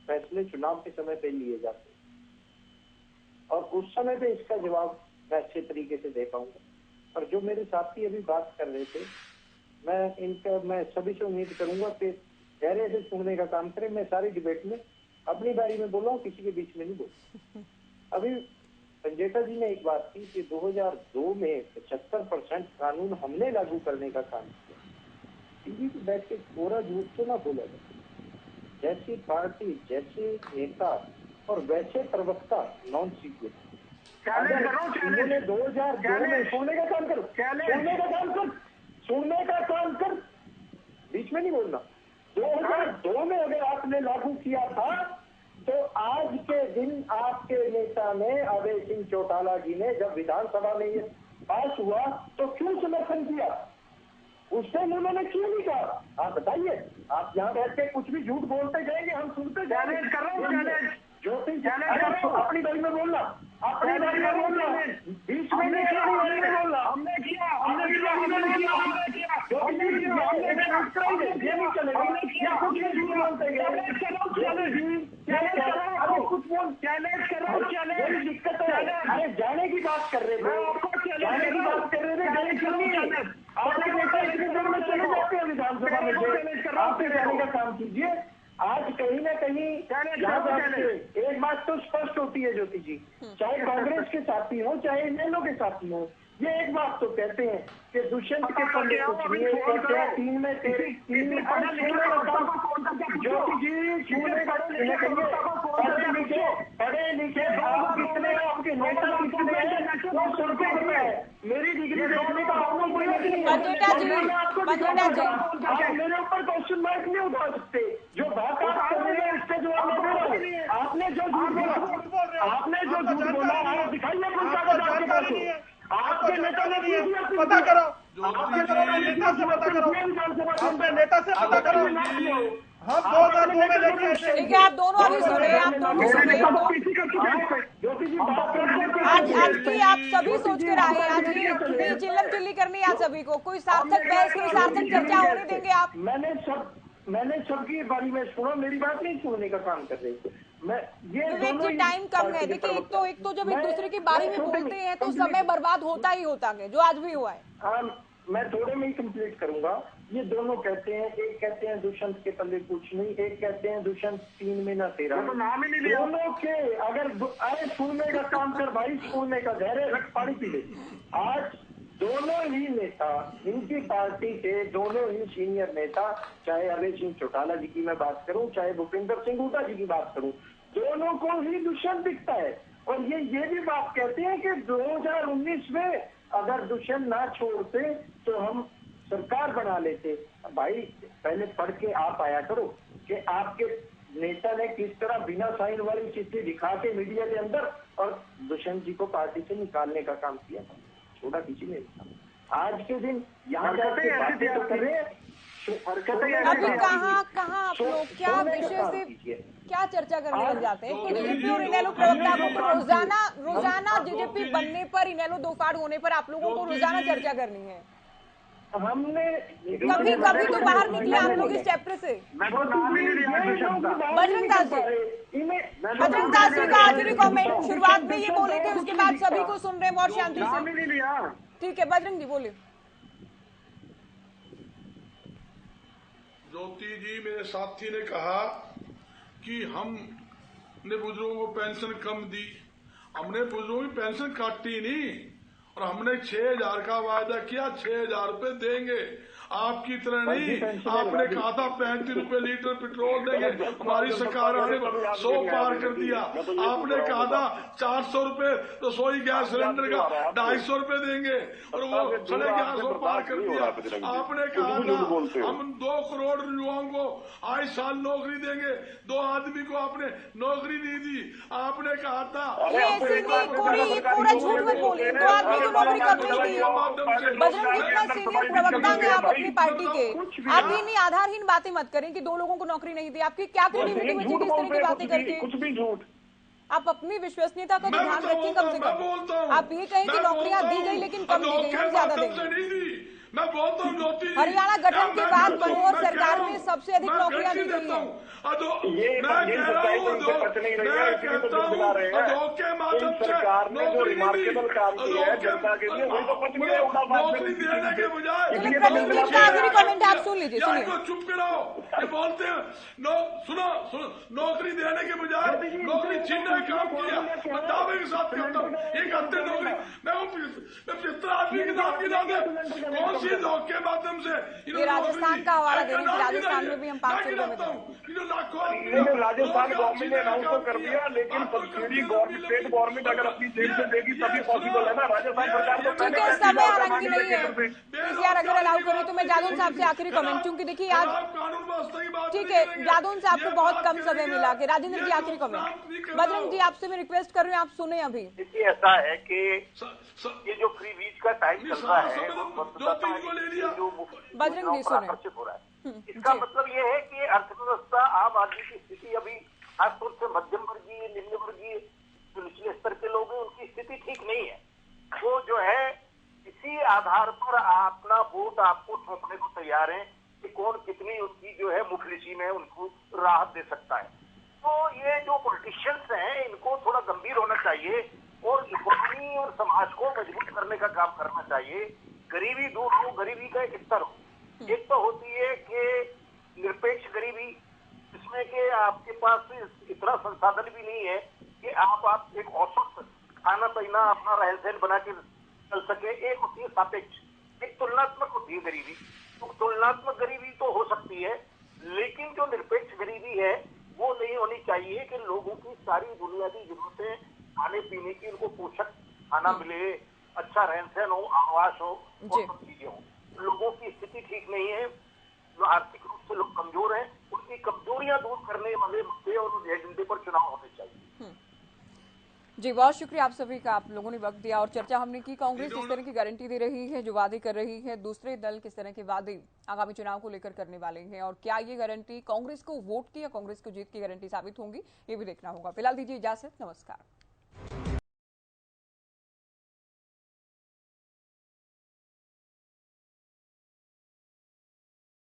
Speaker 10: फैसले चुनाव के समय पे लिए जाते हैं और उस समय पे इसका जवाब मैं अच्छे तरीके से दे पाऊंगा। और जो मेरे साथी अभी बात कर रहे थे, मैं सभी से उम्मीद करूंगा कि धैर्य से सुनने का काम करें। मैं सारी डिबेट में अपनी बारी में बोल रहा हूँ, किसी के बीच में नहीं बोल। अभी पंजेटा जी ने एक बात की कि 2002 में 75% कानून हमने लागू करने का काम किया। टीवी पे बैठ के पूरा झूठ तो ना बोला जाए। जैसी पार्टी, जैसे नेता और वैसे प्रवक्ता नॉन सीक्रेट 2002 में सुनने का काम करो, सुनने का काम कर, बीच में नहीं बोलना। 2002 में अगर आपने लागू किया था तो आज के दिन आपके नेता ने अभय सिंह चौटाला जी ने जब विधानसभा में ये पास हुआ तो क्यों समर्थन किया? उस टाइम उन्होंने क्यों नहीं कहा? आप बताइए। आप यहाँ बैठ के कुछ भी झूठ बोलते जाएंगे, हम सुनते जाएंगे। कर रहे हैं ज्योति, अपनी बारी में बोलना, अपनी बारी में बोलना, बीच में नहीं बोलना। हमने किया दिक्कत है। अरे जाने की बात कर रहे थे, जाने की बात कर रहे थे, आपके नेता इतनी देर में चले जाते हैं विधानसभा में, आपके जाने का काम कीजिए। आज कहीं ना कहीं एक बात तो स्पष्ट होती है ज्योति जी, चाहे कांग्रेस के साथी हो चाहे इनेलो के साथी हो, ये एक बात तो कहते हैं कि दुष्यंत के पल्ले कुछ नहीं है, कहते हैं तीन में ज्योति जी छूने का पढ़े लिखे आप कितने, आपके नेता कितने हैं वो सबको पता है। मेरी डिग्री देखने का आपको कोई नहीं है। आप मेरे ऊपर क्वेश्चन मार्क नहीं उठा सकते। जो बात आप कर रहे हैं इसका जवाब मैं दे रहा हूँ। आपने जो झूठ बोला, आप दिखाइए आपके पास। आपके नेता ने पता करो, आपके नेता से पता करो, आपके नेता से पता करो। हम 2002 में लेके आए।
Speaker 1: ठीक है, आप दोनों अभी सुने, आप दोनों सुने। आज की आप सभी सोच कर आए, आज की चिल्लम चिल्ली करनी है सभी को, कोई सार्थक बहस, कोई सार्थक चर्चा होने देंगे आप?
Speaker 10: मैंने सबकी बारी में सुना, मेरी बात नहीं सुनने का काम कर रहे।
Speaker 1: विवेक जी टाइम कम है, देखिए एक तो जब एक दूसरे की बारी में बोलते हैं तो समय बर्बाद होता ही होता है, जो आज भी हुआ है।
Speaker 10: मैं थोड़े में ही कंप्लीट करूंगा। ये दोनों कहते हैं, एक कहते हैं दुष्यंत के पल्ले कुछ नहीं, एक कहते हैं दुष्यंत 3 में ना 13। तो नाम ही नहीं लिया दोनों के। अगर अरे सुनने का काम कर भाई, सुनने का धैर्य रख, पानी पी ले। आज दोनों ही नेता, इनकी पार्टी के दोनों ही सीनियर नेता, चाहे अभय सिंह चौटाला जी की मैं बात करूं, चाहे भूपेंद्र सिंह हुड्डा जी की बात करूं, दोनों को ही दुष्यंत दिखता है। और ये भी बात कहते हैं कि 2019 में अगर दुष्यंत ना छोड़ते तो हम सरकार बना लेते। भाई पहले पढ़ के आप आया करो कि आपके नेता ने किस तरह बिना साइन वाली चिट्ठी दिखा के मीडिया के अंदर और दुष्यंत जी को पार्टी से निकालने का काम किया था। छोटा किसी ने आज के दिन यहाँ जाके बातें तो कर रहे हैं।
Speaker 1: अभी कहाँ आप लोग क्या विषय से क्या चर्चा करने लग जाते हैं? जेजेपी और इनेलो प्रवक्ता को रोजाना जेजेपी बनने पर, इनेलो दो फाड़ होने पर आप लोगों को रोजाना चर्चा करनी है।
Speaker 10: हमने
Speaker 1: कभी तो बाहर निकले आप लोग इस चैप्टर से। बजरंग दास जी का आखिरी कमेंट, शुरुआत में ये बोले थे, उसके बाद सभी को सुन रहे हैं बहुत शांति से। ठीक है बजरंग जी बोलिए।
Speaker 8: ज्योति जी मेरे साथी ने कहा कि हमने बुजुर्गों को पेंशन कम दी, हमने बुजुर्गों की पेंशन काटी नहीं, और हमने 6,000 का वायदा किया, 6,000 रुपए देंगे। आपकी तरह नहीं, आपने कहा था 35 रुपए लीटर पेट्रोल देंगे, हमारी सरकार ने 100 पार कर दिया। आपने कहा था 400 रुपए रसोई गैस सिलेंडर का 250 रुपए देंगे, और वो 1150 पार कर दिया। आपने कहा था हम 2 करोड़ युवाओं को आज साल नौकरी देंगे, 2 आदमी को आपने नौकरी नहीं दी। आपने कहा था
Speaker 1: पूरा झूठ मत बोलिए, 2 आदमी को नौकरी कब नहीं दी? बजरंग इतना सीनियर प्रवक्ता है आप अपनी पार्टी के, आप ये आधारहीन बातें मत करें कि 2 लोगों को नौकरी नहीं दी। आपकी क्या क्रेडिबिलिटी बची इस तरह की बातें करके?
Speaker 10: कुछ भी झूठ।
Speaker 1: आप अपनी विश्वसनीयता का तो ध्यान रखिए कम से कम। आप ये कहें कि नौकरियां दी गई लेकिन कम दी गई, हम ज्यादा देंगे।
Speaker 8: मैं बोलता हूँ
Speaker 1: हरियाणा गठन के बाद मनोहर सरकार में सबसे अधिक नौकरियां दी गई हैं।
Speaker 7: सरकार ने जो रिमार्केबल काम किया है जनता के लिए, वही तो कुछ भी
Speaker 8: नौकरी देने के बजाय
Speaker 1: आखिरी कमेंट आप सुन लीजिए, सुनिए।
Speaker 8: चुप कराओ, ये बोलते हैं सुनो नौकरी देने के बजाय नौकरी छीनने का काम किया। मैं दावे के साथ कहता हूँ, ये करते नौकरी, मैं पिछले आदमी के नाम गिना दे, कौन सी नौकरी के माध्यम से
Speaker 1: ये राजस्थान का हवाला देने की, राजस्थान में भी हम 500 रुपए में
Speaker 7: राजस्थान गवर्नमेंट ने अनाउंस तो कर दिया, लेकिन सब्सिडी स्टेट गवर्नमेंट अगर अपनी जेब से देगी तभी पॉसिबल है ना। राजस्थान सरकार को
Speaker 1: क्योंकि समय हालांकि नहीं है यार, अगर अलाउ करें तो मैं जादौन साहब से आखिरी कमेंट, क्योंकि देखिए आज ठीक है जादौन साहब को बहुत कम समय मिला के। राजेंद्र जी आखिरी कमेंट। बजरंग जी आपसे मैं रिक्वेस्ट कर रही हूँ आप सुने अभी।
Speaker 12: देखिए ऐसा है कि ये जो फ्री बीच का टाइम चल रहा है,
Speaker 1: बजरंग जी सुने,
Speaker 12: आकर्षित हो रहा है। इसका मतलब ये है कि अर्थव्यवस्था, आम आदमी की स्थिति अभी खासतौर से मध्यम वर्गीय, निम्न वर्गीय, जो निचले स्तर के लोग हैं उनकी स्थिति ठीक नहीं है। वो जो है इसी आधार पर अपना वोट आपको सौंपने को तैयार है कि कौन कितनी उनकी जो है मुफलिसी में उनको राहत दे सकता है। तो ये जो पॉलिटिशियंस हैं इनको थोड़ा गंभीर होना चाहिए और इकोनॉमी और समाज को मजबूत करने का काम करना चाहिए। गरीबी दूर हो, गरीबी का एक स्तर हो, एक तो होती है कि निरपेक्ष गरीबी, जिसमें कि आपके पास इतना संसाधन भी नहीं है कि आप एक औसत खाना पीना अपना रहन सहन बना के चल सके। एक होती है सापेक्ष, एक तुलनात्मक होती है गरीबी। तो तुलनात्मक गरीबी तो हो सकती है, लेकिन जो निरपेक्ष गरीबी है वो नहीं होनी चाहिए कि लोगों की सारी बुनियादी जरूरतें, खाने पीने की, उनको पोषक खाना मिले, अच्छा रहन सहन हो, आवास हो और सब चीजें हो। लोगों की स्थिति ठीक नहीं है, आर्थिक रूप से लोग कमजोर हैं, उनकी कमजोरियां दूर करने वाले मुद्दे और उन एजेंडे पर चुनाव होने चाहिए।
Speaker 1: जी, बहुत शुक्रिया आप सभी का, आप लोगों ने वक्त दिया और चर्चा हमने की। कांग्रेस किस तरह की गारंटी दे रही है, जो वादे कर रही है, दूसरे दल किस तरह के वादे आगामी चुनाव को लेकर करने वाले हैं, और क्या ये गारंटी कांग्रेस को वोट की या कांग्रेस को जीत की गारंटी साबित होंगी, ये भी देखना होगा। फिलहाल दीजिए इजाजत, नमस्कार।